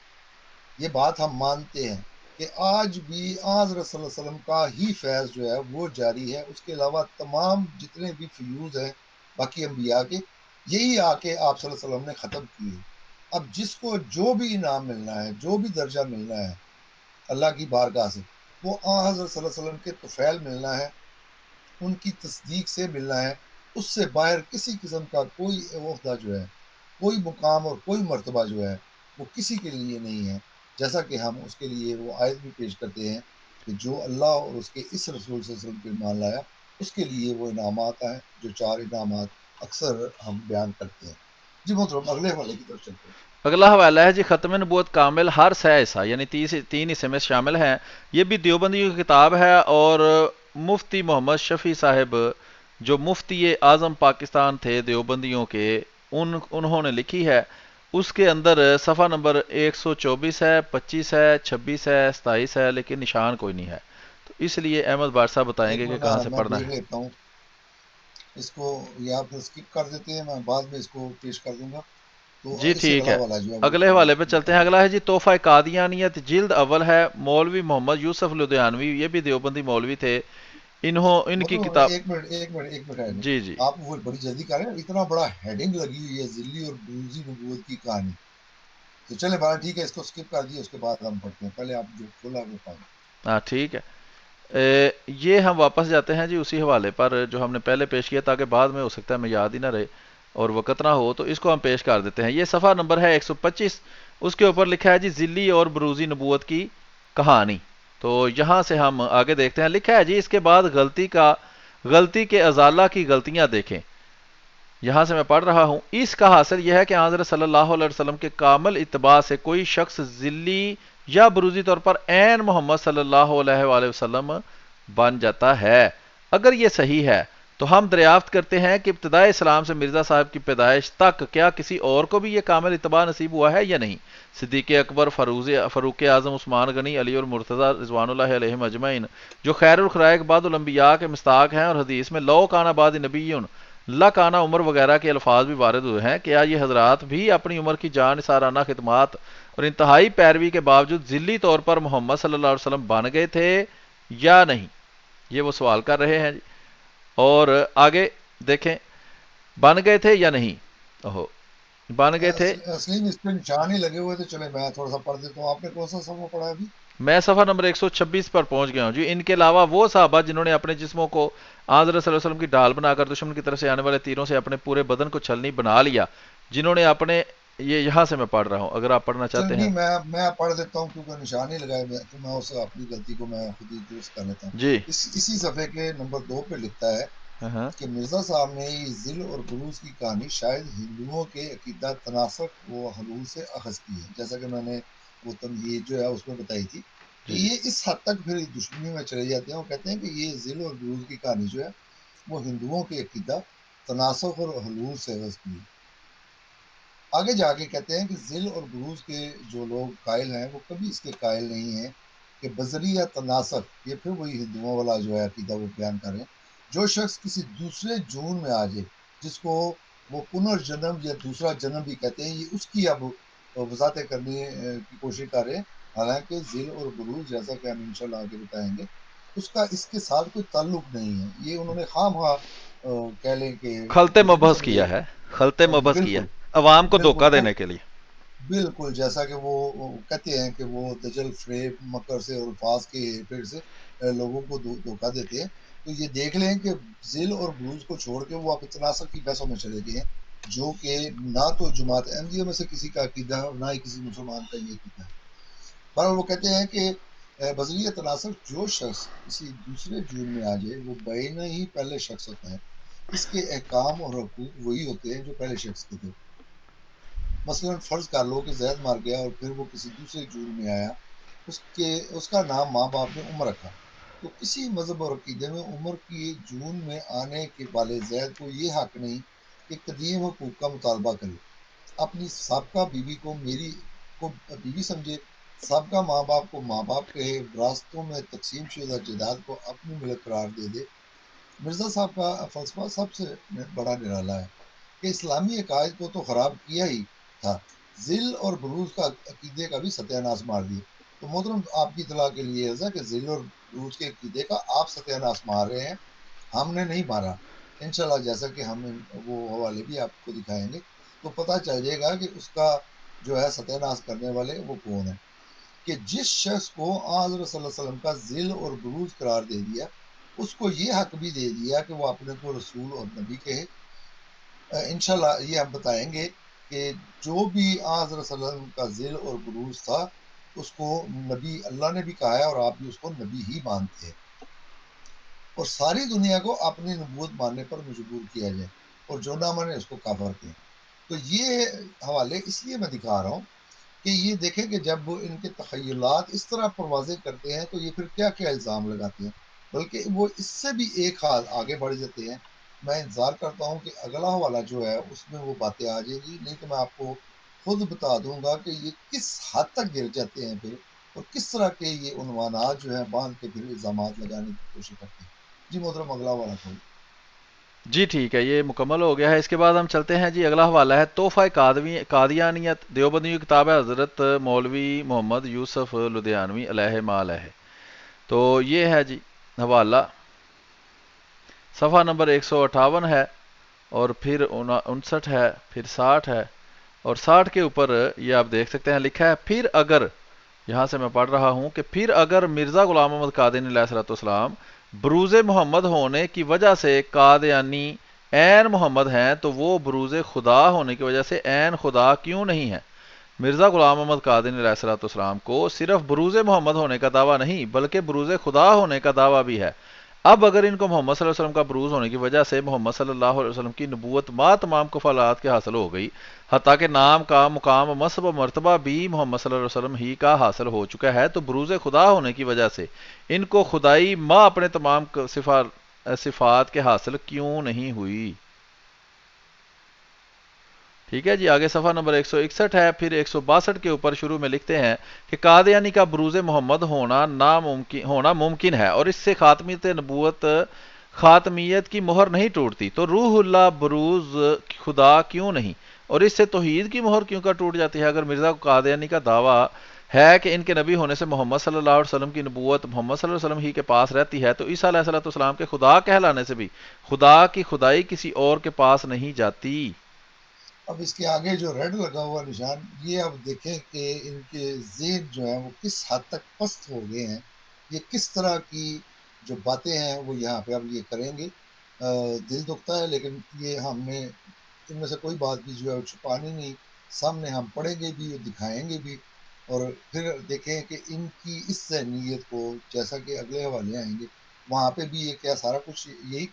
یہ بات ہم مانتے ہیں کہ آج بھی حضرت صلی اللہ علیہ وسلم کا ہی فیض جو ہے وہ جاری ہے. اس کے علاوہ تمام جتنے بھی فیوز ہیں باقی انبیاء کے یہی آ کے آپ صلی اللہ علیہ وسلم نے ختم کیے. اب جس کو جو بھی انعام ملنا ہے، جو بھی درجہ ملنا ہے اللہ کی بارگاہ سے، وہ حضرت صلی اللہ علیہ وسلم کے طفیل ملنا ہے، ان کی تصدیق سے ملنا ہے. اس سے باہر کسی قسم کا کوئی عہدہ جو ہے، کوئی مقام اور کوئی مرتبہ جو ہے وہ کسی کے لیے نہیں ہے. جیسا کہ ہم اس کے لیے وہ آیت بھی پیش کرتے ہیں کہ جو اللہ اور اس کے اس رسول صلی اللہ علیہ وسلم پہ ایمان لایا اس کے لیے وہ انعامات ہیں، جو 4 انعامات اکثر ہم بیان کرتے ہیں. جی محترم اگلے حوالے کی طرف چلتے ہیں. اگلا حوالہ ہے جی ختم نبوت کامل ہر سہ حصہ یعنی 3 حصے میں شامل ہے. یہ بھی دیوبندیوں کی کتاب ہے اور مفتی محمد شفیع صاحب جو مفتی اعظم پاکستان تھے دیوبندیوں کے، انہوں نے لکھی ہے. اس کے اندر صفحہ نمبر 124 ہے، 25 ہے، 26 ہے، 27 ہے، لیکن نشان کوئی نہیں ہے. تو اس لیے احمد بار صاحب بتائیں ایک گے کہ منٹ کہاں سے میں پڑھنا دیکھ ہے. لیتا ہوں اس کو، یا پھر اسکپ کر دیتے ہیں، میں بعد میں اس کو پیش کر دوں گا. تو جی اس سے ٹھیک اگلا ہے، والا جو ہے وہ اگلے حوالے پہ اسکپ چلتے کر ہیں. دیں. اگلا ہے جی تحفہ قادیانیت جلد اول ہے، مولوی محمد یوسف لدھیانوی، یہ بھی دیوبندی مولوی تھے. ان کی مطلب کتاب. ایک منٹ ہے. جی جی آپ وہ بڑی جلدی کر رہے ہیں، اتنا بڑا ہیڈنگ لگی ہوئی ہے ذلی اور بروزی نبوت کی کہانی. تو چلے بڑا ٹھیک ہے، اس کو اسکپ کر دیے، اس کے بعد ہم پڑھتے ہیں. پہلے آپ جو کھولا وہ پڑھیں. ہاں ٹھیک ہے. یہ ہم واپس جاتے ہیں جی اسی حوالے پر جو ہم نے پہلے پیش کیا، تاکہ بعد میں ہو سکتا ہے میں یاد ہی نہ رہے اور وقت نہ ہو، تو اس کو ہم پیش کر دیتے ہیں. یہ صفحہ نمبر ہے 125. اس کے اوپر لکھا ہے جی ذلی اور بروزی نبوت کی کہانی. تو یہاں سے ہم آگے دیکھتے ہیں. لکھا ہے جی اس کے بعد غلطی کے ازالہ کی غلطیاں دیکھیں. یہاں سے میں پڑھ رہا ہوں. اس کا حاصل یہ ہے کہ حضرت صلی اللہ علیہ وسلم کے کامل اتباع سے کوئی شخص ذلی یا بروزی طور پر عین محمد صلی اللہ علیہ وآلہ وسلم بن جاتا ہے. اگر یہ صحیح ہے تو ہم دریافت کرتے ہیں کہ ابتدائے اسلام سے مرزا صاحب کی پیدائش تک کیا کسی اور کو بھی یہ کامل اتباع نصیب ہوا ہے یا نہیں؟ صدیق اکبر، فاروق اعظم، عثمان غنی، علی اور مرتضی رضوان اللہ علیہم اجمعین جو خیر الخلائق بعد الانبیاء کے مصداق ہیں، اور حدیث میں لو کانا بعد نبیون اللہ کانا عمر وغیرہ کے الفاظ بھی وارد ہوئے ہیں. کیا یہ حضرات بھی اپنی عمر کی جان نثارانہ خدمات اور انتہائی پیروی کے باوجود ذلی طور پر محمد صلی اللہ علیہ وسلم بن گئے تھے یا نہیں؟ یہ وہ سوال کر رہے ہیں جی. اور آگے دیکھیں، بن گئے تھے یا نہیں. اوہو بن گئے تھے. اصلی میں اس پہ نشان ہی لگے ہوئے تھے. چلے میں تھوڑا سا پڑھ دیتا ہوں. آپ نے کون سا صفحہ پڑھا ابھی؟ میں صفحہ نمبر 126 پر پہنچ گیا ہوں جی. ان کے علاوہ وہ صحابہ جنہوں نے اپنے جسموں کو حضرت صلی اللہ علیہ وسلم کی ڈھال بنا کر دشمن کی طرف سے آنے والے تیروں سے اپنے پورے بدن کو چھلنی بنا لیا، جنہوں نے اپنے، یہ یہاں سے میں پڑھ رہا ہوں، اگر آپ پڑھنا چل چاہتے ہیں. نہیں، میں پڑھ دیتا ہوں کیونکہ نشان ہی لگائے ہوئے تو میں اس اپنی غلطی کو میں خود ہی درست کر لیتا ہوں. جی. اسی صفحے کے نمبر 2 پہ لکھتا ہے ہاں ہاں. کہ مرزا صاحب نے یہ ذل اور بروز کی کہانی شاید ہندوؤں کے عقیدہ تناسق و حلول سے اخذ کی ہے. جیسا کہ میں نے وہ تمہید جو ہے اس میں بتائی تھی کہ جی جی. یہ اس حد تک پھر دشمنی میں چلے جاتے ہیں. وہ کہتے ہیں کہ یہ ذل اور بروز کی کہانی جو ہے وہ ہندوؤں کے عقیدہ تناسق اور حلول سے اخذ کی ہے. آگے جا کے کہتے ہیں کہ ذل اور بروز کے جو لوگ قائل ہیں وہ کبھی اس کے قائل نہیں ہیں کہ بذری یا تناسق، یہ پھر وہی ہندوؤں والا جو ہے عقیدہ وہ بیان کر رہے ہیں. جو شخص کسی دوسرے جون میں آ جائے، جس کو وہ پنرجنم یا دوسرا جنم بھی کہتے ہیں، یہ اس کی اب وضاحتیں کرنے کی کوشش کر رہے ہیں. حالانکہ ذل اور بروز، جیسا کہ ہم انشاءاللہ آگے بتائیں گے، اس کا اس کے ساتھ کوئی تعلق نہیں ہے. یہ انہوں نے خواہ مخواہ کہہ لیں کہ خلط مجھے نہیں مبحث سمجھے. کیا ہے، خلط مبحث کیا بالکل ہے عوام کو بالکل دھوکہ دینے کے لیے. بالکل جیسا کہ وہ کہتے ہیں کہ وہ دجل، فریب، مکر سے اور الفاظ کے پھر سے لوگوں کو دھوکہ دیتے ہیں. تو یہ دیکھ لیں کہ ذل اور بروز کو چھوڑ کے وہ اب تناسق کی بحثوں میں چلے گئے ہیں، جو کہ نہ تو جماعت احمدیہ میں سے کسی کا عقیدہ ہے اور نہ ہی کسی مسلمان کا یہ عقیدہ ہے. پر وہ کہتے ہیں کہ بذریعہ تناسق جو شخص کسی دوسرے جون میں آ جائے وہ بین ہی پہلے شخص ہوتا ہے. اس کے احکام اور حقوق وہی ہوتے ہیں جو پہلے شخص کے تھے. مثلا فرض کر لو کہ زید مر گیا اور پھر وہ کسی دوسرے جون میں آیا، اس کا نام ماں باپ نے عمر رکھا. تو کسی مذہب اور عقیدے میں عمر کی جون میں آنے کے والے زید کو یہ حق نہیں کہ قدیم حقوق کا مطالبہ کرے، اپنی سابقہ بیوی کو بیوی سمجھے، سابقہ ماں باپ کو ماں باپ کہے، وراثتوں میں تقسیم شدہ جائیداد کو اپنی ملک قرار دے دے. مرزا صاحب کا فلسفہ سب سے بڑا نرالا ہے کہ اسلامی عقائد کو تو خراب کیا ہی تھا، ذل اور بروز کا عقیدے کا بھی ستیہ ناش مار دیا. تو محترم، آپ کی اطلاع کے لیے ایسا کہ ذل اور بروز کے عقیدے کا آپ ستیہ ناش مار رہے ہیں، ہم نے نہیں مارا. انشاءاللہ جیسا کہ ہم وہ حوالے بھی آپ کو دکھائیں گے تو پتہ چل جائے گا کہ اس کا جو ہے ستیہ ناش کرنے والے وہ کون ہیں. کہ جس شخص کو حضرت صلی اللہ علیہ وسلم کا ذل اور بروز قرار دے دیا، اس کو یہ حق بھی دے دیا کہ وہ اپنے کو رسول اور نبی کہے. انشاءاللہ یہ ہم بتائیں گے کہ جو بھی حضرت صلی اللہ علیہ وسلم کا ذل اور بروز تھا اس کو نبی اللہ نے بھی کہا ہے اور آپ بھی اس کو نبی ہی مانتے ہیں، اور ساری دنیا کو اپنی نبوت ماننے پر مجبور کیا جائے، اور جو نہ مانے اس کو کافر کہیں. تو یہ حوالے اس لیے میں دکھا رہا ہوں کہ یہ دیکھیں کہ جب ان کے تخیلات اس طرح پروازیں کرتے ہیں تو یہ پھر کیا کیا الزام لگاتے ہیں، بلکہ وہ اس سے بھی ایک ہاتھ آگے بڑھ جاتے ہیں. میں انتظار کرتا ہوں کہ اگلا حوالہ جو ہے اس میں وہ باتیں آ جائیں گی، نہیں تو میں آپ کو خود بتا دوں گا کہ یہ کس حد تک گر جاتے ہیں پھر، اور کس طرح کے یہ عنوانات جو ہیں باندھ کے پھر الزامات لگانے کی کوشش کرتے ہیں. جی محترم، اگلا حوالہ کھول. جی ٹھیک ہے، یہ مکمل ہو گیا ہے. اس کے بعد ہم چلتے ہیں جی. اگلا حوالہ ہے تحفہ قادیانیت، دیوبندیوں کی کتاب ہے، حضرت مولوی محمد یوسف لدھیانوی علیہ ما علیہ. تو یہ ہے جی حوالہ، صفحہ نمبر 158 ہے، اور پھر 59 ہے، پھر 60 ہے، اور 60 کے اوپر یہ آپ دیکھ سکتے ہیں لکھا ہے پھر اگر، یہاں سے میں پڑھ رہا ہوں کہ پھر اگر مرزا غلام محمد قادیانی علیہ الصلوۃ والسلام بروز محمد ہونے کی وجہ سے قادیانی عین محمد ہیں تو وہ بروز خدا ہونے کی وجہ سے عین خدا کیوں نہیں ہے؟ مرزا غلام محمد قادیانی علیہ الصلوۃ والسلام کو صرف بروز محمد ہونے کا دعویٰ نہیں بلکہ بروز خدا ہونے کا دعویٰ بھی ہے. اب اگر ان کو محمد صلی اللہ علیہ وسلم کا بروز ہونے کی وجہ سے محمد صلی اللہ علیہ وسلم کی نبوت ما تمام کفالات کے حاصل ہو گئی، حتیٰ کہ نام کا مقام، منصب و مرتبہ بھی محمد صلی اللہ علیہ وسلم ہی کا حاصل ہو چکا ہے، تو بروز خدا ہونے کی وجہ سے ان کو خدائی ما اپنے تمام صفات کے حاصل کیوں نہیں ہوئی؟ ٹھیک ہے جی. آگے صفحہ نمبر 161 ہے، پھر 162 کے اوپر شروع میں لکھتے ہیں کہ قادیانی کا بروز محمد ہونا ممکن ہے اور اس سے خاتمیت نبوت، خاتمیت کی مہر نہیں ٹوٹتی، تو روح اللہ بروز خدا کیوں نہیں، اور اس سے توحید کی مہر کیوں کا ٹوٹ جاتی ہے؟ اگر مرزا قادیانی کا دعویٰ ہے کہ ان کے نبی ہونے سے محمد صلی اللہ علیہ وسلم کی نبوت محمد صلی اللہ علیہ وسلم ہی کے پاس رہتی ہے، تو عیسیٰ علیہ الصلوۃ والسلام کے خدا کہلانے سے بھی خدا کی خدائی کسی اور کے پاس نہیں جاتی. اب اس کے آگے جو ریڈ لگا ہوا نشان، یہ اب دیکھیں کہ ان کے ذہن جو ہے وہ کس حد تک پست ہو گئے ہیں، یہ کس طرح کی جو باتیں ہیں وہ یہاں پہ اب یہ کریں گے۔ دل دکھتا ہے، لیکن یہ ہم نے ان میں سے کوئی بات بھی جو ہے وہ چھپانی نہیں، سامنے ہم پڑھیں گے بھی اور دکھائیں گے بھی، اور پھر دیکھیں کہ ان کی اس ذہنیت کو، جیسا کہ اگلے حوالے آئیں گے وہاں پہ بھی یہ کیا سارا کچھ یہی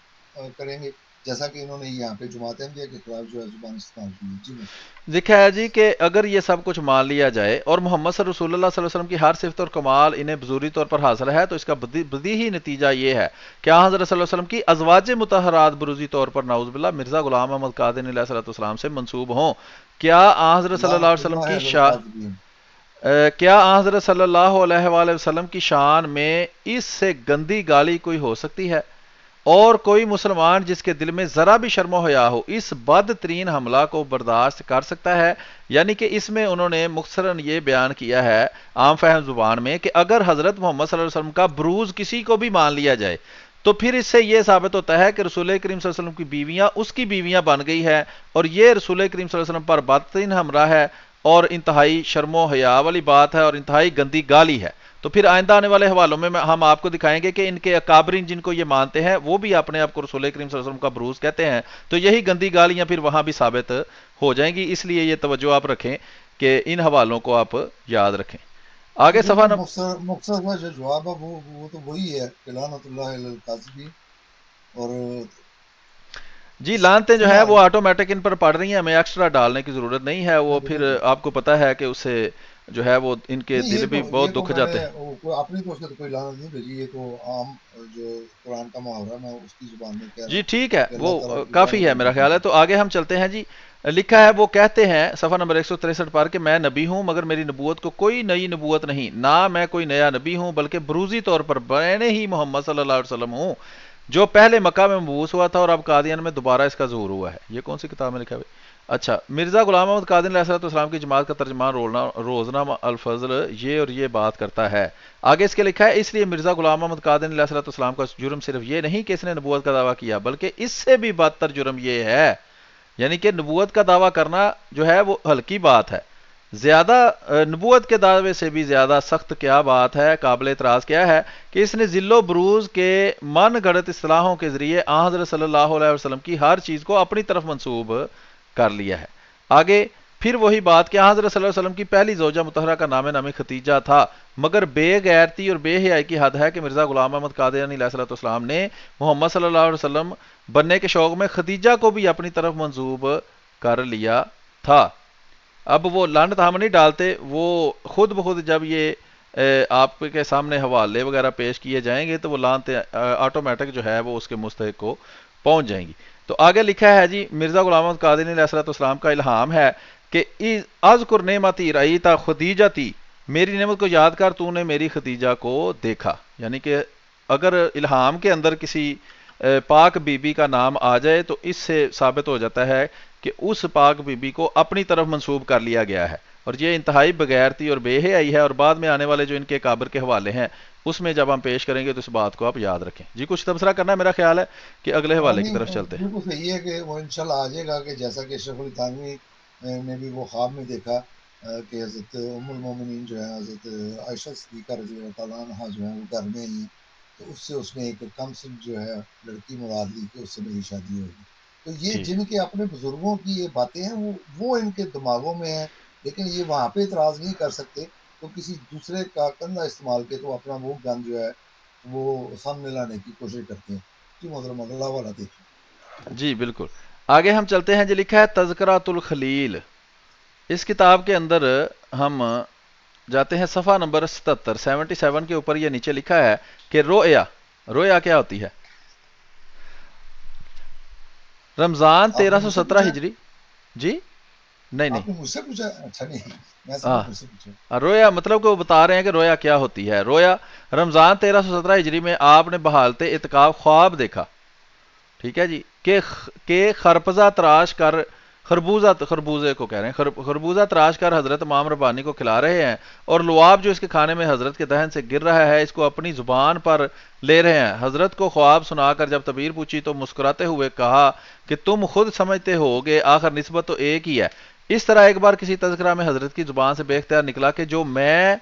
کریں گے، جیسا کہ انہوں نے یہاں پہ جماعت احمدیہ کے خلاف جو ہے زبان استعمال کی ہے۔ جی میں لکھا ہے جی کہ اگر یہ سب کچھ مان لیا جائے اور محمد صلی رسول اللہ صلی اللہ علیہ وسلم کی ہر صفت اور کمال انہیں بذوری طور پر حاصل ہے، تو اس کا بدیہی نتیجہ یہ ہے کہ آن حضرت صلی اللہ علیہ وسلم کی ازواج مطہرات بروزی طور پر نعوذ باللہ مرزا غلام احمد قادری علیہ الصلوۃ والسلام سے منسوب ہوں۔ کیا آن حضرت صلی اللہ لعنت علیہ وسلم اللہ کی علی شان الکاذبین۔ کیا آن حضرت صلی اللہ علیہ وآلہ وسلم کی شان میں اس سے گندی گالی کوئی ہو سکتی ہے؟ اور کوئی مسلمان جس کے دل میں ذرا بھی شرم و حیا ہو اس بد ترین حملہ کو برداشت کر سکتا ہے؟ یعنی کہ اس میں انہوں نے مختصراً یہ بیان کیا ہے عام فہم زبان میں کہ اگر حضرت محمد صلی اللہ علیہ وسلم کا بروز کسی کو بھی مان لیا جائے تو پھر اس سے یہ ثابت ہوتا ہے کہ رسول کریم صلی اللہ علیہ وسلم کی بیویاں اس کی بیویاں بن گئی ہیں، اور یہ رسول کریم صلی اللہ علیہ وسلم پر بدترین حملہ ہے اور انتہائی شرم و حیا والی بات ہے اور انتہائی گندی گالی ہے۔ تو پھر آئندہ آنے والے حوالوں میں ہم آپ کو دکھائیں گے کہ ان کے اکابرین جن کو یہ مانتے ہیں وہ بھی اپنے آپ کو رسول کریم صلی اللہ علیہ وسلم کا بروز کہتے ہیں، تو یہی گندی گالیاں پھر وہاں بھی ثابت ہو جائیں گی۔ اس لیے یہ توجہ آپ رکھیں کہ ان حوالوں کو آپ یاد رکھیں۔ جی آگے صفحہ بالکل، مختصر سا جو جواب ہے وہ تو وہی ہے کہ لعنت اللہ علی الکاذبین۔ اور جی اس لانتیں فی جو ہے الحال وہ آٹومیٹک ان پر پڑ رہی ہیں، ہمیں ایکسٹرا ڈالنے کی ضرورت نہیں ہے، وہ پھر بالکل آپ کو پتہ ہے کہ اس سے جو ہے وہ ان کے نہیں، دل بھی یہ بہت تو دکھ میں نے جاتے ہیں۔ اپنی طرف سے تو کوئی لعنت نہیں بھیجی، یہ تو عام جو قرآن کا محاورہ میں اس کی زبان میں کہہ رہا جی ہوں ٹھیک ہے، کہ وہ اللہ تعالیٰ کی کافی لعنت ہے اور میرا گردن خیال ہے۔ پر۔ تو آگے ہم چلتے ہیں جی۔ لکھا ہے وہ کہتے ہیں صفحہ نمبر 163 پر کہ میں نبی ہوں مگر میری نبوت کو کوئی نئی نبوت نہیں، نہ میں کوئی نیا نبی ہوں بلکہ بروزی طور پر میں ہی محمد صلی اللہ علیہ وسلم ہوں جو پہلے مکہ میں مبعوث ہوا تھا اور اب قادیان میں دوبارہ اس کا ظہور ہوا ہے۔ یہ کون سی کتاب میں لکھا ہے بھائی؟ اچھا، مرزا غلام احمد قادری علیہ السلام کی جماعت کا ترجمان روزنامہ الفضل یہ اور یہ بات کرتا ہے۔ آگے اس کے لکھا ہے اس لیے مرزا غلام احمد قادری علیہ السلام کا جرم صرف یہ نہیں کہ اس نے نبوت کا دعویٰ کیا بلکہ اس سے بھی بدتر جرم یہ ہے، یعنی کہ نبوت کا دعویٰ کرنا جو ہے وہ ہلکی بات ہے، زیادہ نبوت کے دعوے سے بھی زیادہ سخت کیا بات ہے، قابل اعتراض کیا ہے کہ اس نے ذل و بروز کے من گھڑت اصطلاحوں کے ذریعے آن حضرت صلی اللہ علیہ وسلم کی ہر چیز کو اپنی طرف منسوب کر لیا ہے۔ آگے پھر وہی بات کہ آن حضرت صلی اللہ علیہ وسلم کی پہلی زوجہ مطہرہ کا نام ختیجہ تھا، مگر بے غیرتی اور بے حیائی کی حد ہے کہ مرزا غلام احمد قادیانی علیہ السلام نے محمد صلی اللہ علیہ وسلم بننے کے شوق میں ختیجہ کو بھی اپنی طرف منسوب کر لیا تھا۔ اب وہ لعنت ہم نہیں ڈالتے، وہ خود بخود جب یہ آپ کے سامنے حوالے وغیرہ پیش کیے جائیں گے تو وہ لعنت آٹومیٹک جو ہے وہ اس کے مستحق کو پہنچ جائیں گی۔ تو آگے لکھا ہے جی مرزا غلام احمد قادری علیہ السلام کا الہام ہے کہ اذکر نعمتی رأیتا خدیجتی، میری نعمت کو یاد کر تو نے میری خدیجہ کو دیکھا، یعنی کہ اگر الہام کے اندر کسی پاک بی بی کا نام آ جائے تو اس سے ثابت ہو جاتا ہے کہ اس پاک بی بی کو اپنی طرف منسوب کر لیا گیا ہے، اور یہ انتہائی بغیرتی اور بے حیائی ہے، اور بعد میں آنے والے جو ان کے کابر کے حوالے ہیں اس میں جب ہم پیش کریں گے تو اس بات کو آپ یاد رکھیں۔ جی کچھ تبصرہ کرنا ہے؟ میرا خیال ہے کہ اگلے ہاں حوالے کی نہیں، طرف چلتے ہیں۔ بالکل صحیح ہے کہ وہ انشاءاللہ آ جائے گا کہ جیسا کہ اشرف علی تھانوی نے بھی وہ خواب میں دیکھا کہ حضرت ام المومنین جو ہے حضرت عائشہ صدیقہ رضی اللہ تعالیٰ عنہ جو ہے وہ گھر میں ہی ہیں، تو اس سے اس نے ایک کم سن جو ہے لڑکی مراد لی کہ اس سے میری شادی ہوگی۔ تو یہ ٹھیک، جن کے اپنے بزرگوں کی یہ باتیں ہیں وہ ان کے دماغوں میں ہیں، لیکن یہ وہاں پہ اعتراض نہیں کر سکتے، تو کسی دوسرے کا کندھا استعمال کے تو اپنا وہ گن جو ہے وہ سامنے لانے کی کوشش کرتے ہیں۔ جی محترم اللہ والا دیکھیں۔ جی بالکل۔ آگے ہم چلتے ہیں جی، لکھا ہے تذکرۃ الخلیل۔ اس کتاب کے اندر ہم جاتے ہیں صفحہ نمبر 77 کے اوپر، یہ نیچے لکھا ہے کہ رویا کیا ہوتی ہے؟ رمضان آپ نے مجھ سے 1317 پوچھا؟ ہجری۔ جی نہیں نہیں، آپ نے مجھ سے پوچھا؟ اچھا نہیں، میں سمجھا ہاں مجھ سے پوچھا۔ رویا مطلب کہ وہ بتا رہے ہیں کہ رویا کیا ہوتی ہے۔ رویا رمضان 1317 ہجری میں آپ نے بحالت اعتکاف خواب دیکھا، ٹھیک ہے جی، کہ خرپزہ تراش کر خربوزے کو کہہ رہے ہیں، خربوزہ تراش کر حضرت امام ربانی کو کھلا رہے ہیں، اور لعاب جو اس کے کھانے میں حضرت کے دہن سے گر رہا ہے اس کو اپنی زبان پر لے رہے ہیں۔ حضرت کو خواب سنا کر جب تعبیر پوچھی تو مسکراتے ہوئے کہا کہ تم خود سمجھتے ہو گے، آخر نسبت تو ایک ہی ہے۔ اس طرح ایک بار کسی تذکرہ میں حضرت کی زبان سے بے اختیار نکلا کہ جو میں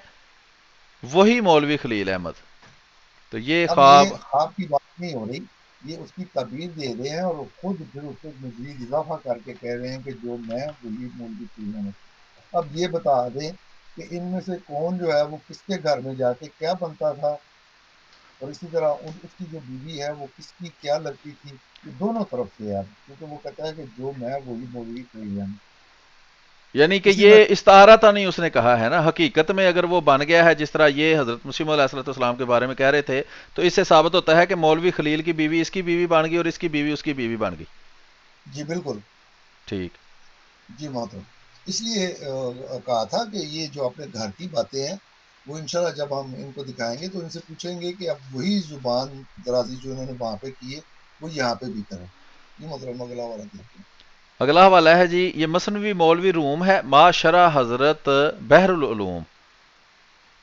وہی مولوی خلیل احمد۔ تو یہ اب خواب، یہ خواب کی بات نہیں ہو رہی، یہ اس کی تعبیر دے رہے ہیں، اور وہ خود پھر اس کو مزید اضافہ کر کے کہہ رہے ہیں کہ جو میں وہی مولوی خلیل احمد۔ اب یہ بتا دیں کہ ان میں سے کون جو ہے وہ کس کے گھر میں جا کے کیا بنتا تھا، اور اسی طرح اس کی جو بیوی ہے وہ کس کی کیا لگتی تھی، یہ دونوں طرف سے ہے، کیونکہ وہ کہتا ہے کہ جو میں وہی مولوی خلیل احمد۔ یعنی کہ اس لیے میں یہ استعارہ تا نہیں اس نے کہا ہے نا، حقیقت میں اگر وہ بن گیا ہے جس طرح یہ حضرت مسیم علیہ الصلوۃ والسلام کے بارے میں کہہ رہے تھے، تو اس سے ثابت ہوتا ہے کہ مولوی خلیل کی بیوی اس کی بیوی بن گئی اور اس کی بیوی اس کی بیوی بن گئی۔ جی بالکل، ٹھیک۔ جی محترم، اس لیے کہا تھا کہ یہ جو اپنے گھر کی باتیں ہیں وہ انشاءاللہ جب ہم ان کو دکھائیں گے تو ان سے پوچھیں گے کہ اب وہی زبان درازی جو انہوں نے وہاں پہ کی ہے وہ یہاں پہ بھی کریں۔ یہ محترم اگلا والا دیکھتے ہیں۔ اگلا حوالہ ہے جی، یہ مثنوی مولوی روم ہے، ما شرح حضرت بحر العلوم،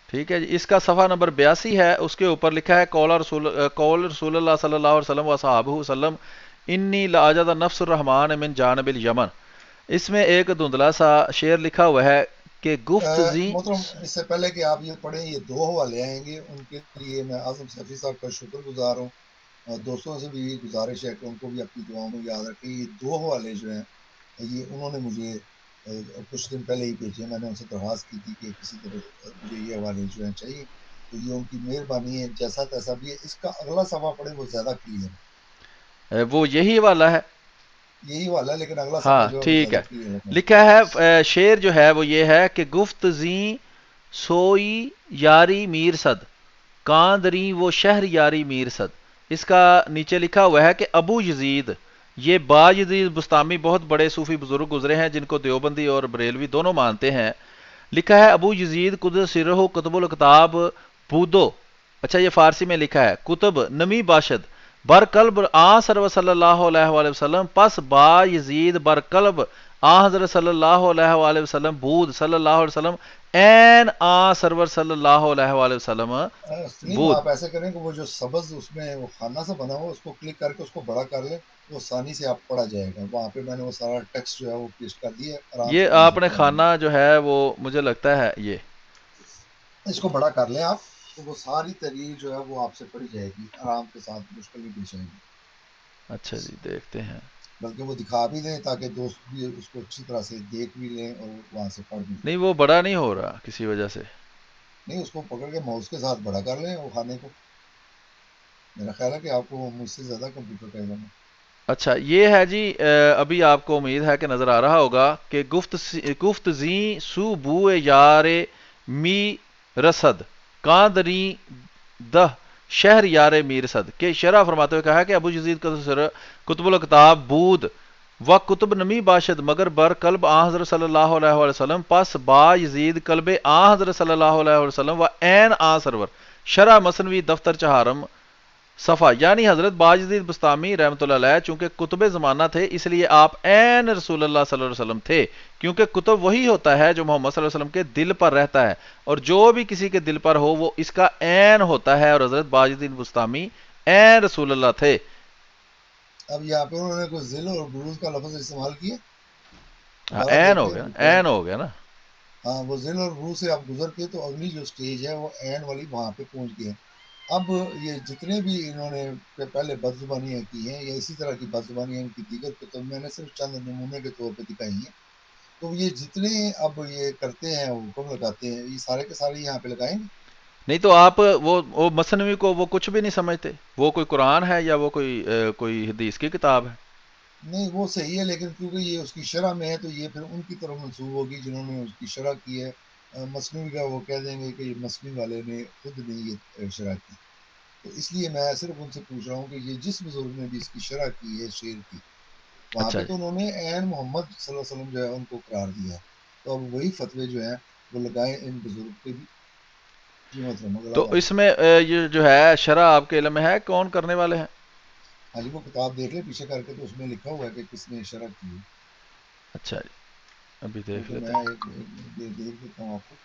ٹھیک ہے جی، اس کا صفحہ نمبر 82 ہے، اس کے اوپر لکھا ہے قول رسول اللہ صلی اللہ علیہ وسلم و صحابہ وسلم انی لاجد نفس الرحمن من جانب الیمن۔ اس میں ایک دھندلا سا شعر لکھا ہوا ہے کہ گفت زی، محترم اس سے پہلے کہ آپ یہ پڑھیں، یہ دو حوالے آئیں گے، ان کے لیے میں اعظم سیفی صاحب کا شکر گزار ہوں، اور دوستوں سے بھی گزارش ہے کہ ان کو بھی اپنی دعاؤں میں یاد رکھیں۔ یہ دو حوالے جو ہیں یہ انہوں نے مجھے کچھ دن پہلے ہی بھیجے، میں نے ان سے درخواست کی تھی کہ کسی طرح مجھے یہ حوالے جو ہیں چاہیے، تو یہ ان کی مہربانی ہے، جیسا تیسا بھی ہے۔ اس کا اگلا صفحہ پڑھیں، وہ زیادہ کلیئر ہے، وہ یہی والا ہے، یہی والا ہے لیکن اگلا صفحہ ہاں جو ہے وہ ٹھیک زیادہ ہے، کلیئر ہے۔ لکھا ہے شعر جو ہے وہ یہ ہے کہ گفت زی سوئی یاری میر صد کاندری وہ شہر یاری میر صد۔ اس کا نیچے لکھا ہوا ہے کہ ابو یزید، یہ با یزید بستامی بہت بڑے صوفی بزرگ گزرے ہیں جن کو دیوبندی اور بریلوی دونوں مانتے ہیں۔ لکھا ہے ابو یزید قدس سرہ کتب الکتاب بودو، اچھا یہ فارسی میں لکھا ہے کتب نمی باشد بر قلب آ سرو صلی اللہ علیہ وآلہ وسلم، پس با یزید بر قلب آ حضرت صلی اللہ علیہ وآلہ وسلم بود صلی اللہ علیہ وسلم این آ سرور صلی اللہ علیہ وآلہ وسلم سلیم بود۔ آپ ایسے کریں کہ وہ جو سبز اس میں وہ خانہ سا بنا ہوا اس کو کلک کر کے اس کو بڑا کر لیں، وہ آسانی سے آپ پڑھا جائے گا، وہاں پہ میں نے وہ سارا ٹیکسٹ جو ہے وہ پیسٹ کر دیا ہے، آرام سے یہ وہاں سے آپ نے پڑھا جائے خانہ جو ہے وہ مجھے لگتا ہے یہ، گا۔ اس کو بڑا کر لیں آپ، تو وہ ساری تحریر جو ہے وہ آپ سے پڑھی جائے گی، آرام کے ساتھ، مشکل نہیں پیش آئے گی، اچھا جی دیکھتے ہیں۔ بلکہ وہ دکھا بھی دیں تاکہ دوست بھی اس کو اچھی طرح سے دیکھ بھی لیں اور وہاں سے پڑھ بھی لیں۔ نہیں وہ بڑا نہیں ہو رہا کسی وجہ سے۔ نہیں، اس کو پکڑ کے ماؤس کے ساتھ بڑا کر لیں وہ خانے کو، میرا خیال ہے کہ آپ کو مجھ سے زیادہ کمپیوٹر کا علم ہے۔ اچھا یہ ہے جی، ابھی آپ کو امید ہے کہ نظر آ رہا ہوگا کہ گفت زی سو بو یار می رسد کاندری دہ شہر یار میر صد، کہ شرح فرماتے ہوئے کہا کہ ابو یزید کا سر کتب الکتاب بود و کتب نمی باشد مگر بر قلب آ حضرت صلی اللہ علیہ وآلہ وسلم، پس با یزید قلب آ حضرت صلی اللہ علیہ وآلہ وسلم و این آ سرور، شرح مثنوی دفتر چہارم صفا، یعنی حضرت باجدید بستامی رحمۃ اللہ علیہ چونکہ کتب زمانہ تھے اس لیے آپ عین رسول اللہ صلی اللہ علیہ وسلم تھے، کیونکہ کتب وہی ہوتا ہے جو محمد صلی اللہ علیہ وسلم کے دل پر رہتا ہے، اور جو بھی کسی کے دل پر ہو وہ اس کا عین ہوتا ہے، اور حضرت باجدید بستامی عین رسول اللہ تھے۔ اب یہاں پہ انہوں نے کوئی ذل اور بروز کا لفظ استعمال کیا، ہاں دوبارہ عین دیکھ ہو لیں گیا، ریکارڈنگ۔ عین ہو گیا نا۔ ہاں، وہ ذل اور بروز سے آپ گزر کے تو اگلی جو سٹیج ہے وہ عین والی وہاں پہ پہنچ گئے ہیں۔ اب یہ جتنے بھی انہوں نے پہلے بد زبانیاں کی ہیں یا اسی طرح کی بد زبانیاں ان کی دیگر کتب میں نے صرف چند نمونے کے طور پہ دکھائی ہیں، تو یہ جتنے اب یہ کرتے ہیں حکم لگاتے ہیں یہ سارے کے سارے یہاں پہ لگائیں گے۔ نہیں تو آپ وہ مثنوی کو وہ کچھ بھی نہیں سمجھتے، وہ کوئی قرآن ہے یا وہ کوئی حدیث کی کتاب ہے؟ نہیں وہ صحیح ہے، لیکن کیونکہ یہ اس کی شرح میں ہے تو یہ پھر ان کی طرف منسوب ہوگی جنہوں نے اس کی شرح کی ہے۔ مصنوعی کا وہ کہہ دیں گے کہ یہ مصنوعی والے نے خود نہیں یہ شرح کی، تو اس لیے میں صرف ان سے پوچھ رہا ہوں کہ یہ جس بزرگ نے بھی اس کی شرح کی ہے شعر کی، وہاں اچھا پہ جی، تو انہوں نے عین محمد صلی اللہ علیہ وسلم جو ہے ان کو قرار دیا ہے، تو اب وہی فتوے جو ہیں وہ لگائیں ان بزرگ پہ بھی۔ جی محترم اگلا تو والا۔ اس میں یہ جو ہے شرح آپ کے علم میں ہے کون کرنے والے ہیں؟ ہاں جی، وہ کتاب دیکھ لیں پیچھے کر کے، تو اس میں لکھا ہوا ہے کہ کس نے شرح کی ہے۔ اچھا جی، ابھی دیکھ تو لیتے میں ہیں. دیکھ دیتا ہوں آپ کو.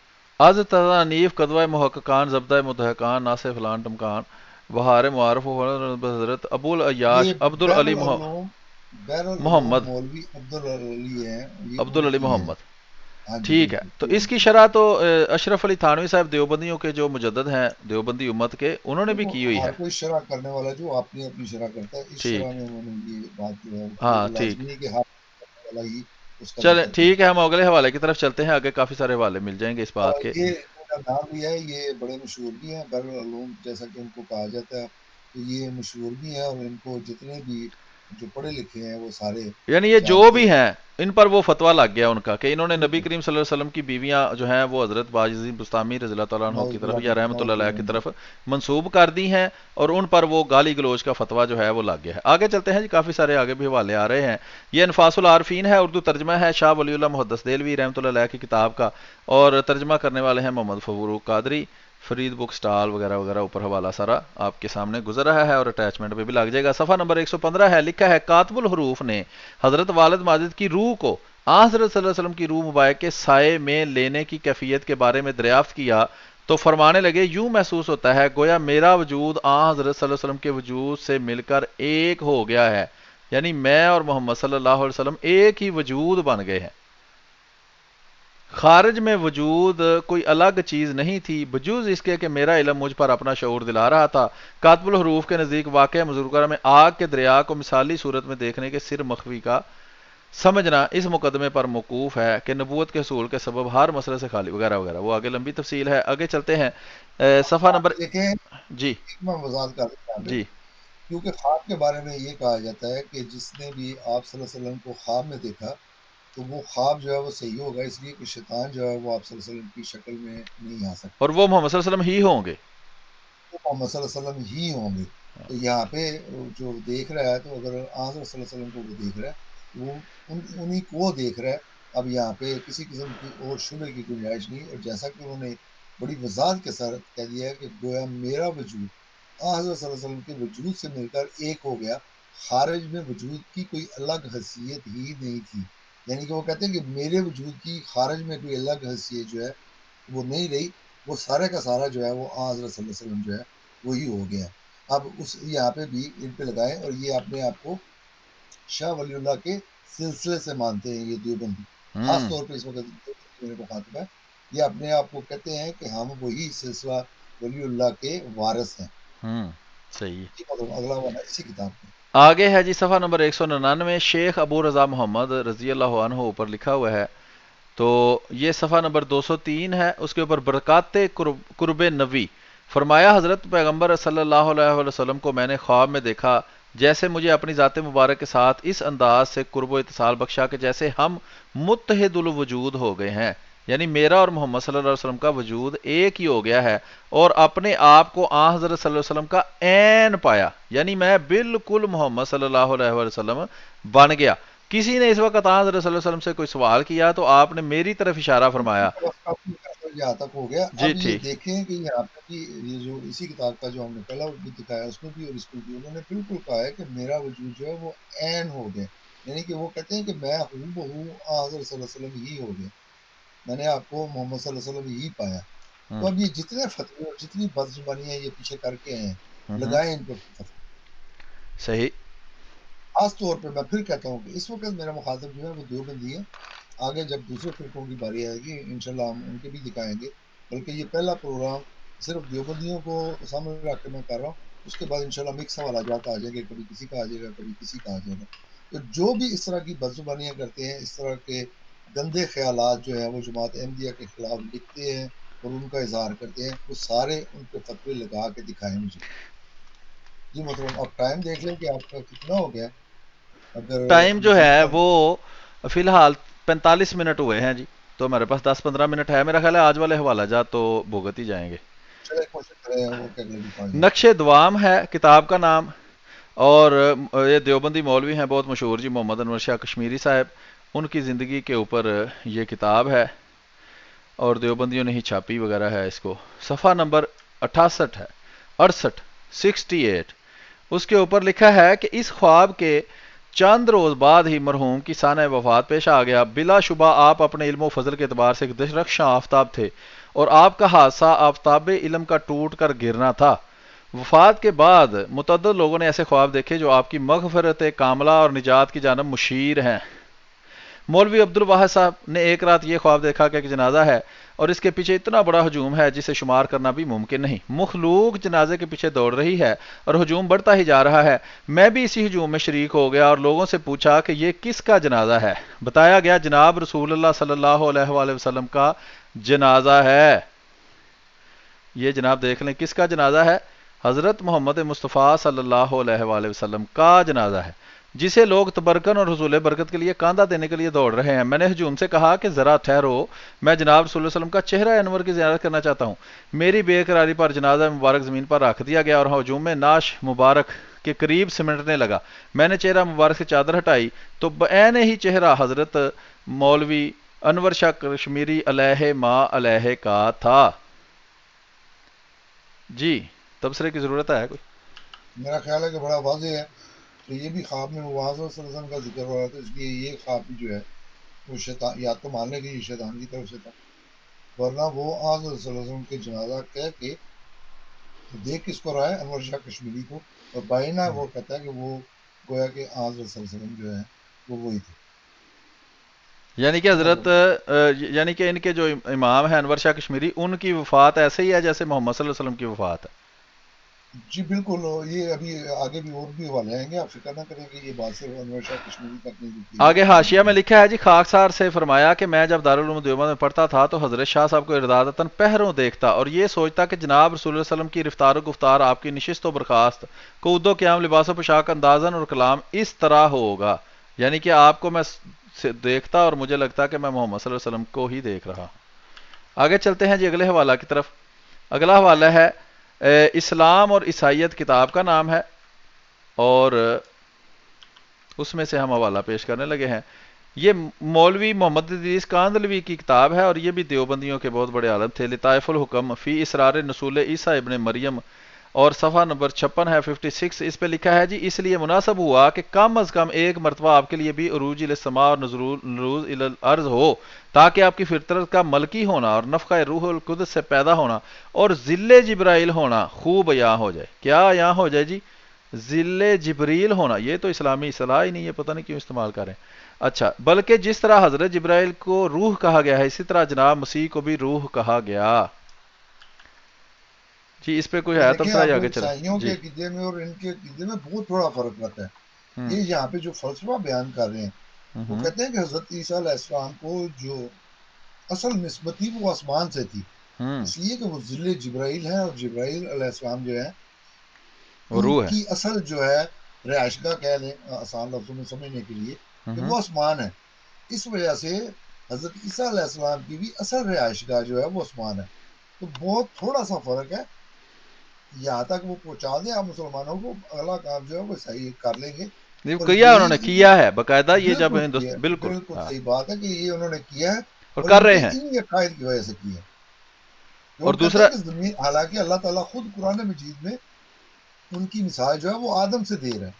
از تزا نیف قدوہ محققان ضبطۂ متحقان ناصر فلان ٹمکان بہار معارف و حضرت ابو یہ العیاش عبد بحر العلی العلوم، بحر العلوم محمد مولوی عبد العلی ہیں، یہ عبد ان العلی کی ہیں. محمد. ہاں جی ٹھیک ہے، بالکل تو یہ اس ان کی کی. شرح تو اشرف علی تھانوی صاحب دیوبندیوں کے جو مجدد ہیں دیوبندی امت کے، انہوں نے بھی دیکھو کی ہوئی ہر ہے. کوئی شرح کرنے والا جو اپنی اپنی شرح کرتا ہے، اس ٹھیک، شرح میں انہوں نے یہ بات جو ہے وہ کی ہے. ہاں وہ ٹھیک. لازمی نہیں کہ ہر کرنے والا ہی اس کا چلیں ذکر کرے. ٹھیک ہے، ہم اگلے حوالے کی طرف چلتے ہیں. آگے کافی سارے حوالے مل جائیں گے اس بات کے. یہ ان کا نام بھی ہے، یہ بڑے مشہور بھی ہیں بحر العلوم جیسا کہ ان کو کہا جاتا ہے. تو یہ مشہور بھی ہیں اور ان کو جتنے بھی جو پڑھے لکھے ہیں وہ سارے یعنی یہ جو جانتے بھی ہیں. ہیں ان پر وہ فتویٰ لگ گیا ان کا کہ انہوں نے نبی بالکل. کریم صلی اللہ علیہ وسلم کی بیویاں جو ہیں وہ حضرت باجزی بستامی رضی اللہ تعالیٰ عنہ کی طرف یا رحمۃ اللہ علیہ کی طرف منسوب کر دی ہیں، اور ان پر وہ گالی گلوچ کا فتویٰ جو ہے وہ لگ گیا ہے. آگے چلتے ہیں جی، کافی سارے آگے بھی حوالے آ رہے ہیں. یہ انفاس العارفین ہے، اردو ترجمہ ہے شاہ ولی اللہ محدث دہلوی رحمۃ اللہ علیہ کی کتاب کا، اور ترجمہ کرنے والے ہیں محمد فروق قادری. فرید بک سٹال وغیرہ وغیرہ، اوپر حوالہ سارا آپ کے سامنے گزر رہا ہے اور اٹیچمنٹ پہ بھی لگ جائے گا. صفحہ نمبر 115 ہے. لکھا ہے کاتب الحروف نے حضرت والد ماجد کی روح کو حضرت صلی اللہ علیہ وسلم کی روح مبارک کے سائے میں لینے کی کیفیت کے بارے میں دریافت کیا تو فرمانے لگے یوں محسوس ہوتا ہے گویا میرا وجود حضرت صلی اللہ علیہ وسلم کے وجود سے مل کر ایک ہو گیا ہے. یعنی میں اور محمد صلی اللہ علیہ وسلم ایک ہی وجود بن گئے ہیں. خارج میں وجود کوئی الگ چیز نہیں تھی بجوز اس کے کہ میرا علم مجھ پر اپنا شعور دلا رہا تھا. کاتب الحروف کے نزدیک واقعہ مذکورہ میں آگ کے دریا کو مثالی صورت میں دیکھنے کے سر مخفی کا سمجھنا اس مقدمے پر موقوف ہے کہ نبوت کے حصول کے سبب ہر مسئلے سے خالی وغیرہ وغیرہ. وہ آگے لمبی تفصیل ہے. آگے چلتے ہیں. صفحہ آپ نمبر دیکھیں جی ایک میں وضاحت کر دوں یہاں پہ، جی کیونکہ خواب کے بارے میں یہ کہا جاتا ہے کہ جس نے بھی آپ صلی اللہ علیہ وسلم کو خواب میں دیکھا تو وہ خواب جو ہے وہ صحیح ہوگا، اس لیے کہ شیطان جو ہے وہ آپ صلی اللہ علیہ وسلم کی شکل میں نہیں آ سکتا. اور وہ محمد صلی اللہ علیہ وسلم ہی ہوں گے. وہ محمد صلی اللہ علیہ وسلم ہی ہوں گے. تو یہاں پہ جو دیکھ رہا ہے، تو اگر آن صلی اللہ علیہ وسلم کو وہ دیکھ رہا ہے وہ انہی کو دیکھ رہا ہے. اب یہاں پہ کسی قسم کی اور شبہ کی گنجائش نہیں. اور جیسا کہ انہوں نے بڑی وضاحت کے ساتھ کہہ دیا ہے کہ گویا میرا وجود حضرت صلی اللہ علیہ وسلم کے وجود سے مل کر ایک ہو گیا. خارج میں وجود کی کوئی الگ حیثیت ہی نہیں تھی. یعنی کہ وہ کہتے ہیں کہ میرے وجود کی خارج میں کوئی الگ حیثیت جو ہے وہ نہیں رہی. وہ سارے کا سارا جو ہے وہ حضرت صلی اللہ علیہ وسلم جو ہے وہی ہو گیا. اب اس یہاں پہ بھی ان پہ لگائیں، اور یہ اپنے آپ کو شاہ ولی اللہ کے سلسلے سے مانتے ہیں یہ دیوبندی. خاص ہوں طور پہ اس وقت دیوبندی میرے مخاطب ہے، یہ اپنے آپ کو کہتے ہیں کہ ہم وہی سلسلہ ولی اللہ کے وارث ہیں. صحیح. جی مطلب اگلا والا اسی کتاب میں. آگے ہے جی صفحہ نمبر 199. شیخ ابو رضا محمد رضی اللہ عنہ اوپر لکھا ہوا ہے. تو یہ صفحہ نمبر 203 ہے. اس کے اوپر برکات قرب نبی فرمایا حضرت پیغمبر صلی اللہ علیہ وسلم کو میں نے خواب میں دیکھا جیسے مجھے اپنی ذات مبارک کے ساتھ اس انداز سے قرب و اتصال بخشا کہ جیسے ہم متحد الوجود ہو گئے ہیں. یعنی میرا اور محمد صلی اللہ علیہ وسلم کا وجود ایک ہی ہو گیا ہے، اور اپنے آپ کو حضرت صلی اللہ علیہ وسلم کا عین پایا. یعنی میں بالکل محمد صلی اللہ علیہ وسلم بن گیا. کسی نے اس وقت حضرت صلی اللہ علیہ وسلم سے کوئی سوال کیا تو آپ نے میری طرف اشارہ فرمایا. یہاں تک ہو گیا. جی اب یہ ٹھیک. دیکھیں کہ یہاں پہ بھی یہ جو اسی کتاب کا جو ہم نے پہلا بھی دکھایا اس میں بھی اور اس میں بھی انہوں نے بالکل کہا ہے کہ میرا وجود جو ہے وہ عین ہو گیا. یعنی کہ وہ کہتے ہیں کہ میں ہوں بہوں حضرت صلی اللہ علیہ وسلم ہی ہو گیا. میں نے آپ کو محمد صلی اللہ علیہ وسلم ہی پایا. تو ہوں اب یہ جتنے فتوے اور جتنی بد زبانی ہیں یہ پیچھے کر کے ہیں، ہوں لگائیں ان پہ فتوے. صحیح. خاص طور پہ میں پھر کہتا ہوں کہ اس وقت میرا مخاطب جو ہے وہ دیوبندی ہے. آگے جب دوسرے فرقوں کی باری آئے گی انشاءاللہ ہم ان کے بھی دکھائیں گے. بلکہ یہ پہلا پروگرام صرف دیوبندیوں کو سامنے رکھ کے میں کر رہا ہوں. اس کے بعد انشاءاللہ مکس حوالات آ جائیں گے، کبھی کسی کا آ جائے گا کبھی کسی کا آ جائے گا. تو جو بھی اس طرح کی بدزبانیاں کرتے ہیں، اس طرح کے گندے خیالات جو ہیں وہ جماعت احمدیہ کے خلاف لکھتے ہیں اور ان کا اظہار کرتے ہیں، وہ سارے ان پہ فتوے لگا کے دکھائیں مجھے. جی محترم آپ ٹائم دیکھ لیں کہ آپ کا کتنا ہو گیا. اگر ٹائم جو مزید ہے ٹائم وہ فی الحال 45 منٹ ہوئے ہیں جی. تو ہمارے پاس 10-15 منٹ ہے. میرا خیال ہے آج والے حوالہ جات تو بھگت ہی جائیں گے. چلے کوشش کریں وہ کہ اگلے بھی پا جائیں. نقش دوام ہے کتاب کا نام، اور یہ دیوبندی مولوی ہیں بہت مشہور جی محمد انور شاہ کشمیری صاحب، ان کی زندگی کے اوپر یہ کتاب ہے اور دیوبندیوں نے ہی چھاپی وغیرہ ہے اس کو. صفحہ نمبر 68 ہے 68 اس کے اوپر لکھا ہے کہ اس خواب کے چند روز بعد ہی مرحوم کی سانح وفات پیش آ گیا۔ بلا شبہ آپ اپنے علم و فضل کے اعتبار سے ایک درخشاں آفتاب تھے اور آپ کا حادثہ آفتاب علم کا ٹوٹ کر گرنا تھا۔ وفات کے بعد متعدد لوگوں نے ایسے خواب دیکھے جو آپ کی مغفرت کاملہ اور نجات کی جانب مشیر ہیں۔ مولوی عبد الواحد صاحب نے ایک رات یہ خواب دیکھا کہ ایک جنازہ ہے اور اس کے پیچھے اتنا بڑا ہجوم ہے جسے شمار کرنا بھی ممکن نہیں۔ مخلوق جنازے کے پیچھے دوڑ رہی ہے اور ہجوم بڑھتا ہی جا رہا ہے۔ میں بھی اسی ہجوم میں شریک ہو گیا اور لوگوں سے پوچھا کہ یہ کس کا جنازہ ہے؟ بتایا گیا جناب رسول اللہ صلی اللہ علیہ وآلہ وسلم کا جنازہ ہے۔ یہ جناب دیکھ لیں کس کا جنازہ ہے؟ حضرت محمد مصطفیٰ صلی اللہ علیہ وآلہ وسلم کا جنازہ ہے، جسے لوگ تبرکن اور حصول برکت کے لیے کاندھا دینے کے لیے دوڑ رہے ہیں۔ میں نے ہجوم سے کہا کہ ذرا ٹھہرو، میں جناب صلی اللہ علیہ وسلم کا چہرہ انور کی زیارت کرنا چاہتا ہوں۔ میری بے قراری پر جنازہ مبارک زمین پر رکھ دیا گیا اور ہجوم میں ناش مبارک کے قریب سمٹنے لگا۔ میں نے چہرہ مبارک سے چادر ہٹائی تو بعین ہی چہرہ حضرت مولوی انور شاہ کشمیری علیہ ما علیہ کا تھا۔ جی تبصرے کی ضرورت ہے کوئی؟ میرا خیال ہے کہ بڑا واضح ہے کہ یہ بھی خواب میں مواضع صلی اللہ علیہ وسلم کا ذکر ہو رہا تھا، اس لیے یہ خواب بھی جو ہے وہ شیطان، یا تو مان لیں کہ یہ شیطان کی طرف سے تھا، ورنہ وہ آج صلی اللہ علیہ وسلم کے جنازہ کہہ کے دیکھ کس کو رہا ہے؟ انور شاہ کشمیری کو، اور بائنا وہ کہتا ہے کہ وہ گویا کہ آج صلی اللہ علیہ وسلم جو ہے وہ وہی تھے۔ یعنی کہ حضرت یعنی کہ ان کے جو امام ہیں انور شاہ کشمیری، ان کی وفات ایسے ہی ہے جیسے محمد صلی اللہ علیہ وسلم کی وفات ہے۔ جی بالکل، یہ ابھی آگے بھی اور بھی حوالے آئیں گے، آپ فکر نہ کریں کہ یہ بات صرف انور شاہ کشمیری تک نہیں رکی آگے حاشیہ میں لکھا ہے جی، خاکسار سے فرمایا کہ میں جب دارالعلوم دیوبند میں پڑھتا تھا تو حضرت شاہ صاحب کو ارادتاً پہروں دیکھتا اور یہ سوچتا کہ جناب رسول اللہ صلی اللہ علیہ وسلم کی رفتار و گفتار، آپ کی نشست و برخاست، قعود و قیام، لباس و پوشاک، اندازن اور کلام اس طرح ہوگا، یعنی کہ آپ کو میں دیکھتا اور مجھے لگتا کہ میں محمد صلی اللہ علیہ وسلم کو ہی دیکھ رہا ہوں۔ آگے چلتے ہیں جی اگلے حوالہ کی طرف۔ اگلا حوالہ ہے اسلام اور عیسائیت کتاب کا نام ہے اور اس میں سے ہم حوالہ پیش کرنے لگے ہیں۔ یہ مولوی محمد ادریس کاندلوی کی کتاب ہے اور یہ بھی دیوبندیوں کے بہت بڑے عالم تھے۔ لطائف الحکم فی اسرار نزول عیسیٰ ابن مریم اور صفحہ نمبر 56 ہے 56، اس پہ لکھا ہے جی، اس لیے مناسب ہوا کہ کم از کم ایک مرتبہ آپ کے لیے بھی عروج السماء اور نزول الی الارض ہو، تاکہ آپ کی فطرت کا ملکی ہونا اور نفخہ روح القدس سے پیدا ہونا اور ذل جبرائیل ہونا خوب یہاں ہو جائے۔ کیا یہاں ہو جائے جی؟ ذل جبریل ہونا۔ یہ تو اسلامی اصطلاح ہی نہیں ہے، پتہ نہیں کیوں استعمال کر رہے ہیں۔ اچھا، بلکہ جس طرح حضرت جبرائیل کو روح کہا گیا ہے اسی طرح جناب مسیح کو بھی روح کہا گیا۔ جی اس پہ کوئی ہے دیکھیں، تبصرہ یا آپ آگے چلیں؟ عیسائیوں کے جی عقیدے میں اور ان کے عقیدے میں بہت بڑا فرق رہتا ہے۔ یہ یہاں پہ جو فلسفہ بیان کر رہے ہیں وہ کہتے ہیں کہ حضرت عیسیٰ علیہ السلام کو جو اصل نسبت تھی وہ آسمان سے تھی، اس لیے کہ وہ ذل جبرائیل ہے، اور جبرائیل علیہ السلام جو ہے وہ ان روح ہے۔ کی اصل جو ہے رہائش گاہ کہہ لیں آسان لفظوں میں سمجھنے کے لیے، کہ وہ آسمان ہے۔ اس وجہ سے حضرت عیسیٰ علیہ السلام کی بھی اصل رہائش گاہ جو ہے وہ آسمان ہے۔ تو بہت تھوڑا سا فرق ہے، یہاں تک وہ پہنچا دیں آپ مسلمانوں کو، اگلا کام جو ہے وہ صحیح کر لیں گے۔ اور کیا انہوں نے یہی کیا ہے باقاعدہ، یہ جب بالکل کیا ہے، بالکل بالکل ہاں، صحیح بات ہے کہ یہ انہوں نے کیا ہے، اور اور کر ان رہے کے ہیں۔ انہی عقائد کی وجہ سے کیا ہے۔ اور وہ کہتے دوسرا ہیں کہ زمین، حالانکہ اللہ تعالیٰ خود قرآن مجید میں ان کی مثال جو ہے وہ آدم سے دے رہا ہے،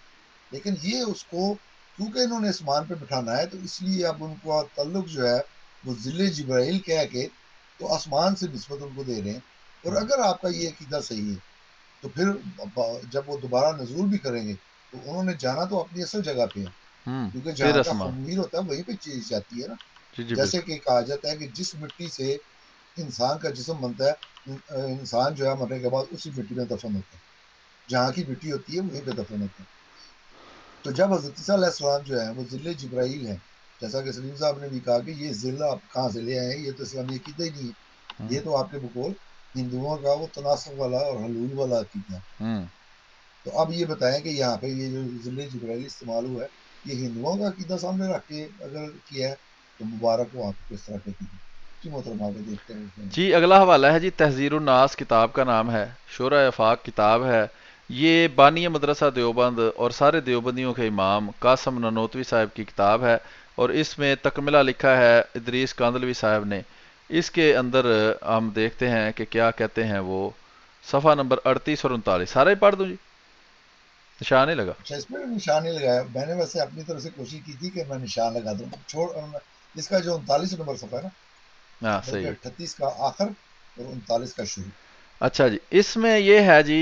لیکن یہ اس کو کیونکہ انہوں نے اسمان پہ بٹھانا ہے تو اس لیے اب ان کو تعلق جو ہے وہ ذل جبرائیل کہہ کے تو آسمان سے نسبت ان کو دے رہے ہیں۔ اور اگر آپ کا یہ عقیدہ صحیح ہے تو پھر جب وہ دوبارہ نزول بھی کریں گے تو انہوں نے جانا تو اپنی اصل جگہ پہ ہے، کیونکہ پھر جہاں کا اسمان، خمیر ہوتا ہے وہیں پہ چیز جاتی ہے نا۔ جی جی جیسے بالکل، کہ کہا جاتا ہے کہ جس مٹی سے انسان کا جسم بنتا ہے، انسان جو ہے مرنے کے بعد اسی مٹی میں دفن ہوتا ہے، جہاں کی مٹی ہوتی ہے وہیں پہ دفن ہوتا ہے۔ تو جب حضرت عیسیٰ علیہ السلام جو ہے وہ ذل جبرائیل ہیں، جیسا کہ سلیم صاحب نے بھی کہا کہ یہ ذل آپ کہاں سے لے آئے ہیں، یہ تو اسلامی عقیدہ ہی نہیں ہے، یہ تو آپ کے بقول ہندوؤں کا وہ تناسخ والا اور حلول والا عقیدہ ہے۔ تو اب یہ بتائیں کہ یہاں پہ یہ جو ذل جبرائیل استعمال ہوا ہے یہ ہندوؤں کا عقیدہ سامنے رکھ کے اگر کیا ہے تو مبارک ہو آپ کو اس طرح کے عقیدے۔ جی محترم آگے دیکھتے ہیں۔ جی اگلا حوالہ ہے جی، تحذیر الناس کتاب کا نام ہے، شورہ افاق کتاب ہے۔ یہ بانی مدرسہ دیوبند اور سارے دیوبندیوں کے امام قاسم نانوتوی صاحب کی کتاب ہے اور اس میں تکملہ لکھا ہے ادریس کاندلوی صاحب نے۔ اس کے اندر ہم دیکھتے ہیں کہ کیا کہتے ہیں وہ، صفحہ نمبر 38 اور 39 سارا ہی پڑھ دوں جی؟ نشان نہیں لگا. اچھا اس میں نشان نہیں لگایا میں نے، ویسے اپنی طرف سے کوشش کی تھی کہ میں نشان لگا دوں. چھوڑ اس کا جو 39 نمبر صفحہ ہے نا، ہاں بلکہ صحیح ہے. 38 کا آخر اور 39 کا شروع. اچھا جی، اس میں یہ ہے جی،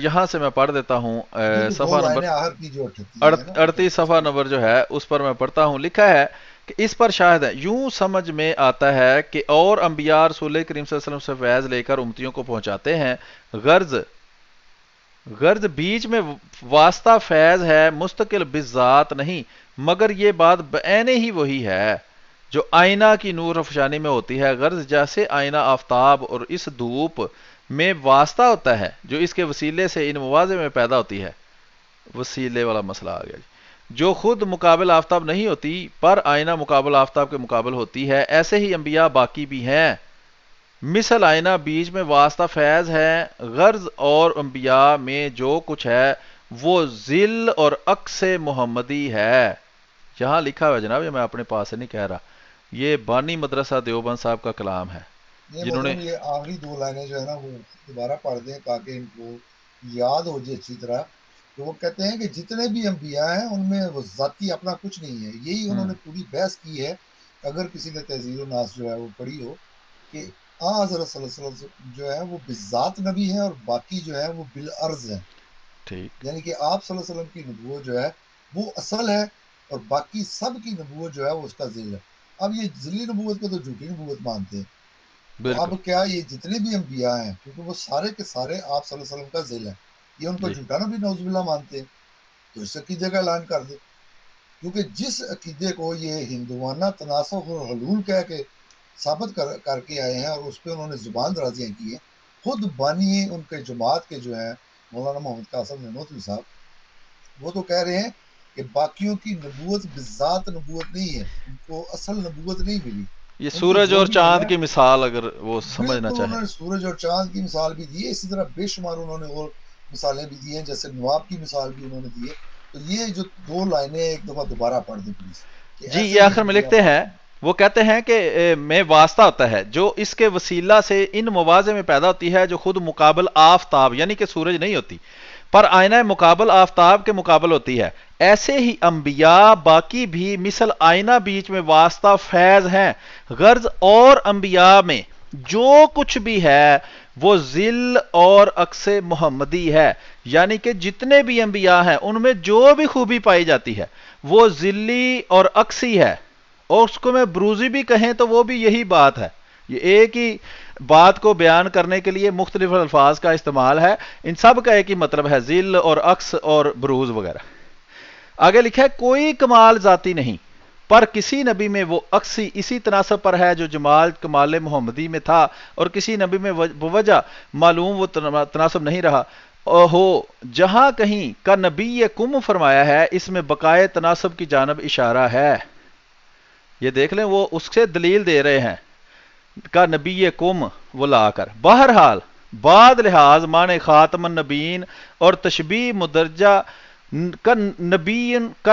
یہاں سے میں پڑھ دیتا ہوں یہ جو دو صفحہ نمبر لائنیں آخر کی جو 38 ہے نا، 38 صفحہ نمبر جو ہے اس پر میں پڑھتا ہوں. لکھا ہے کہ اس پر شاہد ہے، یوں سمجھ میں آتا ہے کہ اور انبیاء رسول کریم صلی اللہ علیہ وسلم سے فیض لے کر امتیوں کو پہنچاتے ہیں. غرض بیچ میں واسطہ فیض ہے، مستقل بذات نہیں، مگر یہ بات بعین ہی وہی ہے جو آئینہ کی نور افشانی میں ہوتی ہے. غرض جیسے آئینہ آفتاب اور اس دھوپ میں واسطہ ہوتا ہے جو اس کے وسیلے سے ان مواضع میں پیدا ہوتی ہے. وسیلے والا مسئلہ آ گیا جی. جو خود مقابل آفتاب نہیں ہوتی پر آئینہ مقابل آفتاب کے مقابل ہوتی ہے، ایسے ہی انبیاء باقی بھی ہیں. مثل آئینہ بیچ میں واسطہ فیض ہے. غرض اور انبیاء میں جو کچھ ہے وہ ذل اور عکس محمدی ہے. یہاں لکھا ہوا ہے جناب، یہ میں اپنے پاس سے نہیں کہہ رہا، یہ بانی مدرسہ دیوبند صاحب کا کلام ہے یہ جنہوں نے. محترم یہ آخری دو لائنیں جو ہے نا وہ دوبارہ پڑھ دیں تاکہ ان کو یاد ہو جائے اچھی طرح. کہ وہ کہتے ہیں کہ جتنے بھی انبیاء ہیں ان میں وہ ذاتی اپنا کچھ نہیں ہے. یہی انہوں نے پوری بحث کی ہے. اگر کسی نے تہذیب الناس جو ہے وہ پڑھی ہو کہ حضرت صلی اللہ علیہ وسلم جو ہے وہ بذات نبی ہیں اور باقی جو ہے وہ بالعرض ہیں. ٹھیک. یعنی کہ آپ صلی اللہ علیہ وسلم کی نبوت جو ہے وہ اصل ہے اور باقی سب کی نبوت جو ہے وہ اس کا ذل ہے. اب یہ ذلی نبوت کو تو جھوٹی نبوت مانتے ہیں. تو اب بالکل کیا یہ جتنے بھی انبیاء ہیں کیونکہ وہ سارے کے سارے آپ صلی اللہ علیہ وسلم کا ذل ہے، یہ ان کو جی جھوٹا نبی نعوذ باللہ مانتے ہیں. تو اس عقیدے کا اعلان کر دے، کیونکہ جس عقیدے کو یہ ہندوانہ تناسخ اور حلول کہہ کے ثابت کر کے آئے ہیں اور اس پہ انہوں نے زبان درازیاں کی ہیں. خود بانی ان کے جماعت کے جو ہیں مولانا محمد قاسم نانوتوی صاحب، وہ تو کہہ رہے ہیں کہ باقیوں کی نبوت بذات نبوت نہیں ہے، ان کو اصل نبوت نہیں ملی. یہ ان کو سورج جو اور بھی چاند ملا کی مثال اگر وہ سمجھنا بالکل چاہیں. انہوں نے سورج اور چاند کی مثال بھی دی ہے. اسی طرح بے شمار انہوں نے اور مثالیں بھی دی ہیں، جیسے نواب کی مثال بھی انہوں نے دی ہے. تو یہ جو دو لائنیں ایک دفعہ دوبارہ پڑھ دیں پلیز کہ جی ایسے یہ ہی آخر میں انبیاء لکھتے ہیں، باقی ہیں. وہ کہتے ہیں کہ میں واسطہ ہوتا ہے جو اس کے وسیلہ سے ان مواضع میں پیدا ہوتی ہے جو خود مقابل آفتاب یعنی کہ سورج نہیں ہوتی پر آئینہ مقابل آفتاب کے مقابل ہوتی ہے. ایسے ہی انبیاء باقی بھی مثل آئینہ بیچ میں واسطہ فیض ہیں. غرض اور انبیاء میں جو کچھ بھی ہے وہ ذل اور عکس محمدی ہے. یعنی کہ جتنے بھی انبیاء ہیں ان میں جو بھی خوبی پائی جاتی ہے وہ ذلی اور عکسی ہے. اور اس کو میں بروزی بھی کہیں تو وہ بھی یہی بات ہے. یہ ایک ہی بات کو بیان کرنے کے لیے مختلف الفاظ کا استعمال ہے. ان سب کا ایک ہی مطلب ہے، ذل اور عکس اور بروز وغیرہ. آگے لکھا ہے کوئی کمال ذاتی نہیں پر کسی نبی میں وہ عکسی اسی تناسب پر ہے جو جمال کمال محمدی میں تھا، اور کسی نبی میں بوجہ معلوم وہ تناسب نہیں رہا ہو. جہاں کہیں کا نبی کم فرمایا ہے اس میں بقائے تناسب کی جانب اشارہ ہے. یہ دیکھ لیں وہ اس سے دلیل دے رہے ہیں کا نبی کم وہ لا کر. بہرحال بعد لحاظ معنی خاتم النبیین اور تشبیہ مدرجہ کا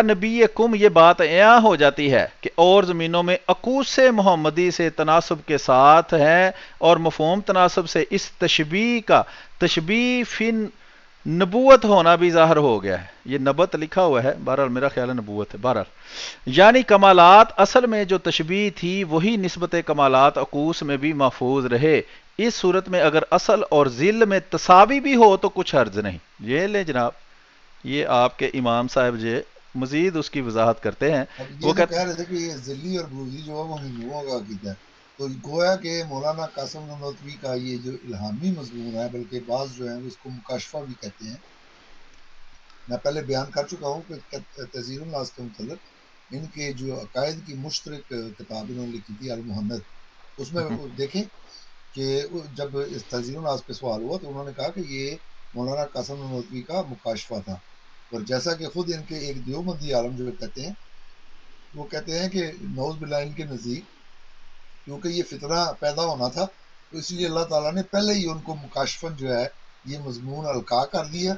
نبی کم یہ بات عیاں ہو جاتی ہے کہ اور زمینوں میں عکوس محمدی سے تناسب کے ساتھ ہیں، اور مفہوم تناسب سے اس تشبیہ کا تشبیہ فن نبوت ہونا بھی ظاہر ہو گیا ہے. یہ نبت لکھا ہوا ہے، بہرحال میرا خیال ہے نبوت ہے. بہرحال یعنی کمالات اصل میں جو تشبیہ تھی وہی نسبت کمالات عکوس میں بھی محفوظ رہے. اس صورت میں اگر اصل اور ذل میں تساوی بھی ہو تو کچھ حرج نہیں. یہ لیں جناب، یہ آپ کے امام صاحب جو مزید اس کی وضاحت کرتے ہیں. اب وہ یہ جو کہتے کہہ رہے تھے کہ یہ ذلی اور بروزی جو ہے وہ ہندوؤں کا عقیدہ ہے، تو گویا کہ مولانا قاسم نانوتوی کا یہ جو الہامی مضمون ہے، بلکہ بعض جو ہیں وہ اس کو مکاشفہ بھی کہتے ہیں. میں پہلے بیان کر چکا ہوں کہ تحذیر الناس کے متعلق ان کے جو عقائد کی مشترک کتاب انہوں نے لکھی تھی المحند، اس میں ہیں دیکھیں کہ جب اس تحذیر الناس پہ سوال ہوا تو انہوں نے کہا کہ یہ مولانا قاسم نانوتوی کا مکاشفہ تھا. اور جیسا کہ خود ان کے ایک دیوبندی عالم جو کہتے ہیں، وہ کہتے ہیں کہ نعوذ باللہ ان کے نزدیک کیونکہ یہ فتنہ پیدا ہونا تھا تو اس لیے اللہ تعالیٰ نے پہلے ہی ان کو مکاشفن جو ہے یہ مضمون القاع کر دیا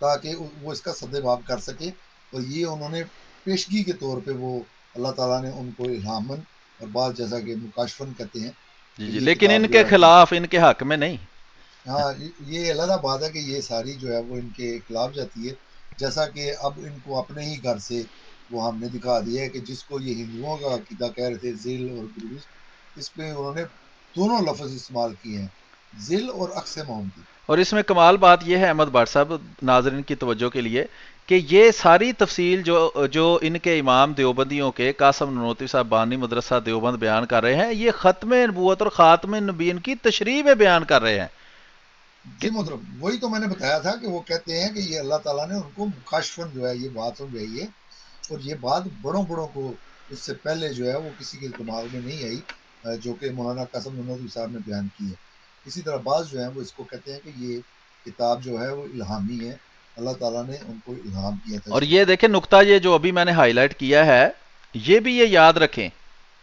تاکہ وہ اس کا سدباب کر سکے. اور یہ انہوں نے پیشگی کے طور پہ وہ اللہ تعالیٰ نے ان کو الہامن اور بعض جیسا کہ مکاشفن کہتے ہیں جی کہ جی، یہ لیکن کتاب ان جو کے ہے خلاف ان کے حق میں نہیں. ہاں یہ علیحدہ بات ہے کہ یہ ساری جو ہے وہ ان کے خلاف جاتی ہے، جیسا کہ اب ان کو اپنے ہی گھر سے وہ ہم نے دکھا دیا ہے کہ جس کو یہ ہندوؤں کا عقیدہ کہہ رہے تھے ذل اور بروز، اس پہ انہوں نے دونوں لفظ استعمال کیے ہیں، ذل اور عکس محمدی۔ اور اس میں کمال بات یہ ہے احمد بٹ صاحب، ناظرین کی توجہ کے لیے، کہ یہ ساری تفصیل جو ان کے امام دیوبندیوں کے قاسم ننوتوی صاحب بانی مدرسہ دیوبند بیان کر رہے ہیں، یہ ختم نبوت اور خاتم نبیین کی تشریح میں بیان کر رہے ہیں کہ جی محترم، وہی تو میں نے بتایا تھا کہ وہ کہتے ہیں کہ یہ اللہ تعالیٰ نے ان کو مکاشفن جو ہے یہ بات سمجھائی ہے، اور یہ بات بڑوں بڑوں کو اس سے پہلے جو ہے وہ کسی کے دماغ میں نہیں آئی، جو کہ مولانا قاسم ننوتوی صاحب نے بیان کی ہے۔ اسی طرح بعض جو ہیں وہ اس کو کہتے ہیں کہ یہ کتاب جو ہے وہ الہامی ہے، اللہ تعالیٰ نے ان کو الہام کیا تھا اور اس میں۔ یہ دیکھیں نقطہ یہ جو ابھی میں نے ہائی لائٹ کیا ہے، یہ بھی یہ یاد رکھیں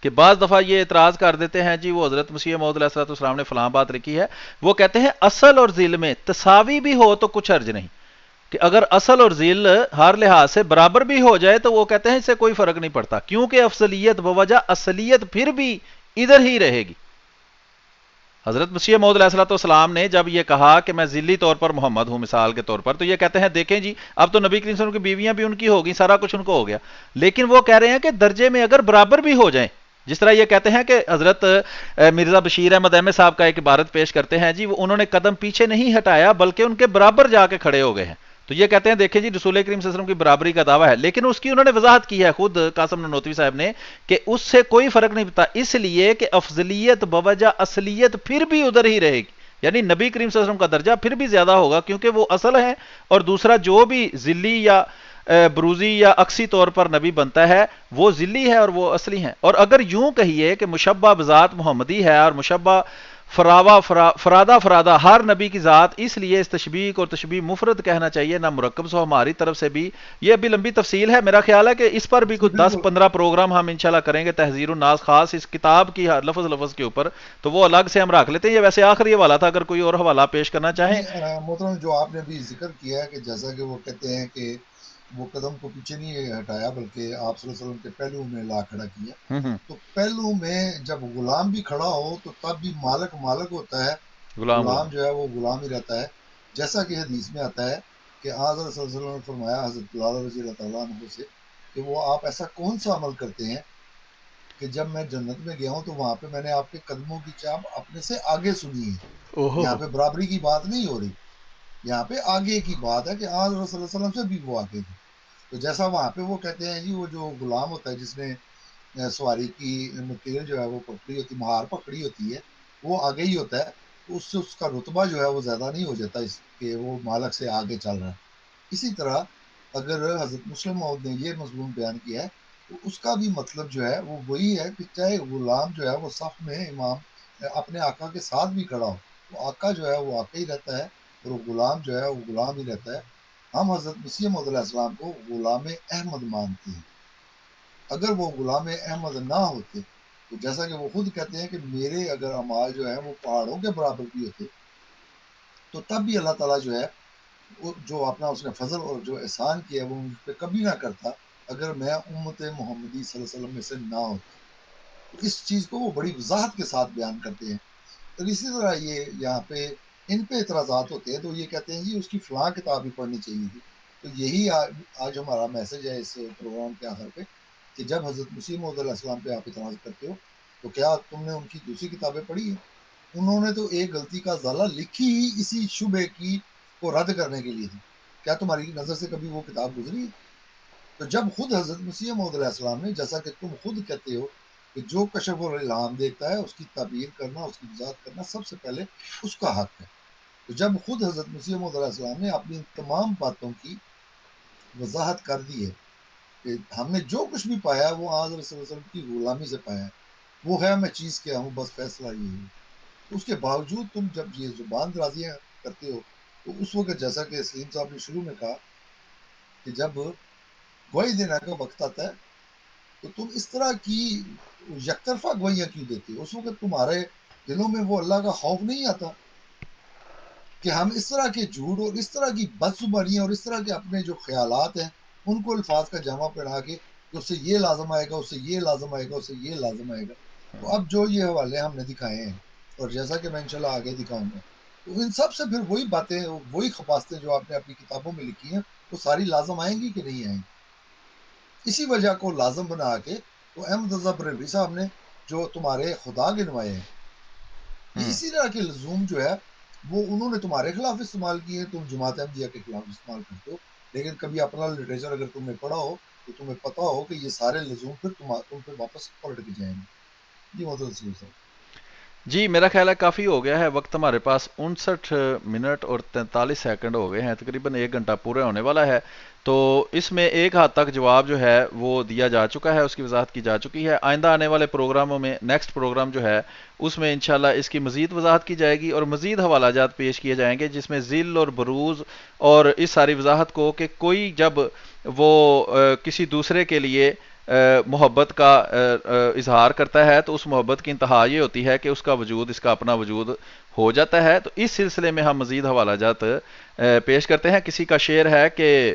کہ بعض دفعہ یہ اعتراض کر دیتے ہیں جی وہ حضرت مسیح موعود علیہ السلام نے فلاں بات لکھی ہے، وہ کہتے ہیں اصل اور ذیل میں تساوی بھی ہو تو کچھ حرج نہیں، کہ اگر اصل اور ذیل ہر لحاظ سے برابر بھی ہو جائے تو وہ کہتے ہیں اس سے کوئی فرق نہیں پڑتا، کیونکہ افضلیت بوجہ اصلیت پھر بھی ادھر ہی رہے گی۔ حضرت مسیح موعود علیہ السلام نے جب یہ کہا کہ میں ذلی طور پر محمد ہوں مثال کے طور پر، تو یہ کہتے ہیں دیکھیں جی اب تو نبی کریم صلی اللہ علیہ وسلم کی بیویاں بھی ان کی ہوگی، سارا کچھ ان کو ہو گیا، لیکن وہ کہہ رہے ہیں کہ درجے میں اگر برابر بھی ہو جائیں، جس طرح یہ کہتے ہیں کہ حضرت مرزا بشیر احمد احمد صاحب کا ایک عبارت پیش کرتے ہیں جی، وہ انہوں نے قدم پیچھے نہیں ہٹایا بلکہ ان کے برابر جا کے کھڑے ہو گئے ہیں، تو یہ کہتے ہیں دیکھیں جی رسول کریم صلی اللہ علیہ وسلم کی برابری کا دعویٰ ہے، لیکن اس کی انہوں نے وضاحت کی ہے خود قاسم ننوتوی صاحب نے کہ اس سے کوئی فرق نہیں پڑتا، اس لیے کہ افضلیت بوجہ اصلیت پھر بھی ادھر ہی رہے گی، یعنی نبی کریم صلی اللہ علیہ وسلم کا درجہ پھر بھی زیادہ ہوگا کیونکہ وہ اصل ہے، اور دوسرا جو بھی ذلی یا بروزی یا عکسی طور پر نبی بنتا ہے وہ ذلی ہے اور وہ اصلی ہیں۔ اور اگر یوں کہیے کہ مشبہ بذات محمدی ہے اور مشبہ فرادہ ہر نبی کی ذات، اس لیے اس تشبیہ اور تشبیہ مفرد کہنا چاہیے نہ مرکب، سو ہماری طرف سے بھی یہ ابھی لمبی تفصیل ہے، میرا خیال ہے کہ اس پر بھی جی کچھ دس بالکل۔ 15 پروگرام ہم انشاءاللہ کریں گے، تحذیر الناس خاص اس کتاب کی لفظ لفظ کے اوپر، تو وہ الگ سے ہم رکھ لیتے ہیں۔ یہ ویسے آخری حوالہ تھا، اگر کوئی اور حوالہ پیش کرنا چاہیں۔ نہیں محترم، جو آپ نے ابھی ذکر کیا ہے کہ جیسا کہ وہ کہتے ہیں کہ وہ قدم کو پیچھے نہیں ہٹایا بلکہ آپ صلی اللہ علیہ وسلم کے پہلو میں لا کھڑا کیا، ہوں تو پہلو میں جب غلام بھی کھڑا ہو تو تب بھی مالک مالک ہوتا ہے، غلام غلام غلام جو ہے وہ غلام ہی رہتا ہے، جیسا کہ حدیث میں آتا ہے کہ حضرت صلی اللہ علیہ وسلم نے فرمایا حضرت بلال رضی اللہ تعالیٰ عنہ سے کہ وہ آپ ایسا کون سا عمل کرتے ہیں کہ جب میں جنت میں گیا ہوں تو وہاں پہ میں نے آپ کے قدموں کی چاپ اپنے سے آگے سنی ہے۔ اوہو، یہاں پہ برابری کی بات نہیں ہو رہی، یہاں پہ آگے کی بات ہے کہ آج رسول اللہ صلی اللہ علیہ وسلم سے بھی وہ آگے تھے۔ تو جیسا وہاں پہ وہ کہتے ہیں جی وہ جو غلام ہوتا ہے جس نے سواری کی نکیل جو ہے وہ پکڑی ہوتی، مہار پکڑی ہوتی ہے، وہ آگے ہی ہوتا ہے، تو اس سے اس کا رتبہ جو ہے وہ زیادہ نہیں ہو جاتا اس کہ وہ مالک سے آگے چل رہا ہے۔ اسی طرح اگر حضرت مسلم موعود نے یہ مضمون بیان کیا ہے تو اس کا بھی مطلب جو ہے وہ وہی ہے کہ چاہے غلام جو ہے وہ صف میں امام اپنے آقا کے ساتھ بھی کھڑا ہو، تو آقا جو ہے وہ آقا ہی رہتا ہے اور وہ غلام جو ہے وہ غلام ہی رہتا ہے۔ ہم حضرت مسیح موعود علیہ السلام کو غلام احمد مانتے ہیں۔ اگر وہ غلام احمد نہ ہوتے تو جیسا کہ وہ خود کہتے ہیں کہ میرے اگر اعمال جو ہیں وہ پہاڑوں کے برابر بھی ہوتے تو تب بھی اللہ تعالیٰ جو ہے وہ جو اپنا اس نے فضل اور جو احسان کیا ہے وہ مجھ پہ کبھی نہ کرتا اگر میں امت محمدی صلی اللہ علیہ وسلم میں سے نہ ہوتا۔ تو اس چیز کو وہ بڑی وضاحت کے ساتھ بیان کرتے ہیں۔ تو اسی طرح یہ یہاں پہ ان پہ اعتراضات ہوتے ہیں تو یہ کہتے ہیں جی اس کی فلاں کتاب ہی پڑھنی چاہیے تھی۔ تو یہی آج ہمارا میسج ہے اس پروگرام کے آخر پہ کہ جب حضرت مسیح موعود علیہ السلام پہ آپ اعتراض کرتے ہو تو کیا تم نے ان کی دوسری کتابیں پڑھی ہیں؟ انہوں نے تو ایک غلطی کا ازالہ لکھی ہی اسی شبے کی کو رد کرنے کے لیے تھی، کیا تمہاری نظر سے کبھی وہ کتاب گزری ہے؟ تو جب خود حضرت مسیح موعود علیہ السلام نے جیسا کہ تم خود کہتے ہو کہ جو کشف اور الہام دیکھتا ہے اس کی تعبیر کرنا اس کی وضاحت کرنا سب سے پہلے اس کا حق ہے، تو جب خود حضرت مسیح موعود علیہ السلام نے اپنی تمام باتوں کی وضاحت کر دی ہے کہ ہم نے جو کچھ بھی پایا وہ آج رسول اللہ صلی اللہ علیہ وسلم کی غلامی سے پایا ہے، وہ ہے میں چیز کیا ہوں بس فیصلہ یہ ہے۔ اس کے باوجود تم جب یہ زبان درازیاں کرتے ہو تو اس وقت جیسا کہ سلیم صاحب نے شروع میں کہا کہ جب گواہی دینے کا وقت آتا ہے تو تم اس طرح کی یک طرفہ گواہیاں کیوں دیتے ہو؟ اس وقت تمہارے دلوں میں وہ اللہ کا خوف نہیں آتا کہ ہم اس طرح کے جھوٹ اور اس طرح کی بدزبانیاں اور اس طرح کے اپنے جو خیالات ہیں ان کو الفاظ کا جامع پہنا کے کہ اس سے یہ لازم آئے گا، اس سے یہ لازم آئے گا، اس سے یہ لازم آئے گا۔ تو اب جو یہ حوالے ہم نے دکھائے ہیں اور جیسا کہ میں انشاءاللہ آگے دکھاؤں گا تو ان سب سے پھر وہی باتیں، وہی خباستیں جو آپ نے اپنی کتابوں میں لکھی ہیں، وہ ساری لازم آئیں گی کہ نہیں آئیں گی؟ اسی وجہ کو لازم بنا کے تو احمد رضا بریلوی صاحب نے جو تمہارے خدا گنوائے ہیں، یہ ہوں اسی طرح کے لزوم جو ہے وہ انہوں نے تمہارے خلاف استعمال کیے ہیں، تم جماعت احمدیہ کے خلاف استعمال کرتے ہو، لیکن کبھی اپنا لٹریچر اگر تم نے پڑھا ہو تو تمہیں پتا ہو کہ یہ سارے لزوم پھر تم پہ واپس پلٹ کے جائیں گے۔ جی محترم سید صاحب۔ جی میرا خیال ہے کافی ہو گیا ہے وقت، ہمارے پاس 59 منٹ اور 43 سیکنڈ ہو گئے ہیں، تقریباً 1 گھنٹہ پورا ہونے والا ہے، تو اس میں ایک حد تک جواب جو ہے وہ دیا جا چکا ہے، اس کی وضاحت کی جا چکی ہے۔ آئندہ آنے والے پروگراموں میں نیکسٹ پروگرام جو ہے اس میں انشاءاللہ اس کی مزید وضاحت کی جائے گی اور مزید حوالہ جات پیش کیے جائیں گے، جس میں ذل اور بروز اور اس ساری وضاحت کو کہ کوئی جب وہ کسی دوسرے کے لیے محبت کا اظہار کرتا ہے تو اس محبت کی انتہا یہ ہوتی ہے کہ اس کا وجود اس کا اپنا وجود ہو جاتا ہے۔ تو اس سلسلے میں ہم مزید حوالہ جات پیش کرتے ہیں۔ کسی کا شعر ہے کہ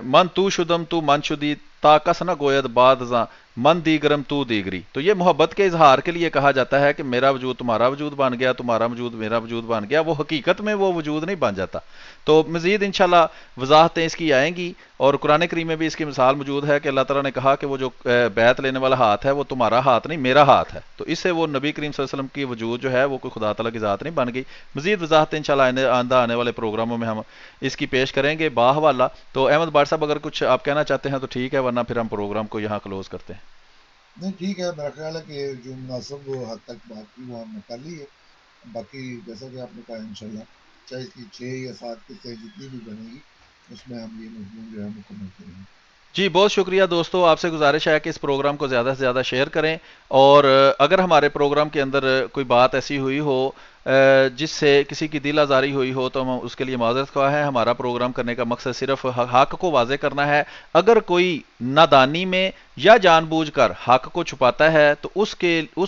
من تو شدم تو من شدی تا کس نہ گوید بعد ازاں من دیگرم تو دیگری، تو یہ محبت کے اظہار کے لیے کہا جاتا ہے کہ میرا وجود تمہارا وجود بن گیا، تمہارا وجود میرا وجود بن گیا، وہ حقیقت میں وہ وجود نہیں بن جاتا۔ تو مزید انشاءاللہ وضاحتیں اس کی آئیں گی، اور قرآن کریم میں بھی اس کی مثال موجود ہے کہ اللہ تعالیٰ نے کہا کہ وہ جو بیعت لینے والا ہاتھ ہے وہ تمہارا ہاتھ نہیں میرا ہاتھ ہے، تو اس سے وہ نبی کریم صلی اللہ علیہ وسلم کی وجود جو ہے وہ کوئی خدا تعالیٰ کی ذات نہیں بن گئی۔ مزید وضاحتیں انشاءاللہ آئندہ آنے والے پروگراموں میں ہم اس کی پیش کریں گے باحوالہ۔ تو احمد بار صاحب اگر کچھ آپ کہنا چاہتے ہیں تو ٹھیک ہے، ورنہ پھر ہم پروگرام کو یہاں کلوز کرتے ہیں۔ نہیں ٹھیک ہے، میرا خیال ہے کہ جو مناسب حد تک بات کی وہ ہم نے کر لی ہے۔ باقی جیسا کہ آپ نے کہا انشاءاللہ چاہے اس کی 6 یا 7 قسطیں جتنی بھی بنے گی اس میں ہم یہ مضمون جو ہے مکمل کریں گے۔ جی بہت شکریہ دوستو، آپ سے گزارش ہے کہ اس پروگرام کو زیادہ سے زیادہ شیئر کریں، اور اگر ہمارے پروگرام کے اندر کوئی بات ایسی ہوئی ہو جس سے کسی کی دل آزاری ہوئی ہو تو ہم اس کے لیے معذرت خواہ ہیں۔ ہمارا پروگرام کرنے کا مقصد صرف حق کو واضح کرنا ہے۔ اگر کوئی نادانی میں یا جان بوجھ کر حق کو چھپاتا ہے تو اس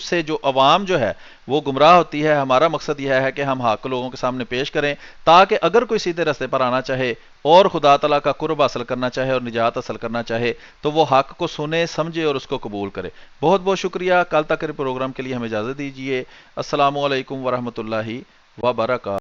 سے جو عوام جو ہے وہ گمراہ ہوتی ہے۔ ہمارا مقصد یہ ہے کہ ہم حق لوگوں کے سامنے پیش کریں، تاکہ اگر کوئی سیدھے راستے پر آنا چاہے اور خدا تعالیٰ کا قرب حاصل کرنا چاہے اور نجات حاصل کرنا چاہے تو وہ حق کو سنے سمجھے اور اس کو قبول کرے۔ بہت بہت شکریہ، کل تک کے پروگرام کے لیے ہمیں اجازت دیجیے۔ السلام علیکم ورحمۃ اللہ وبرکاتہ۔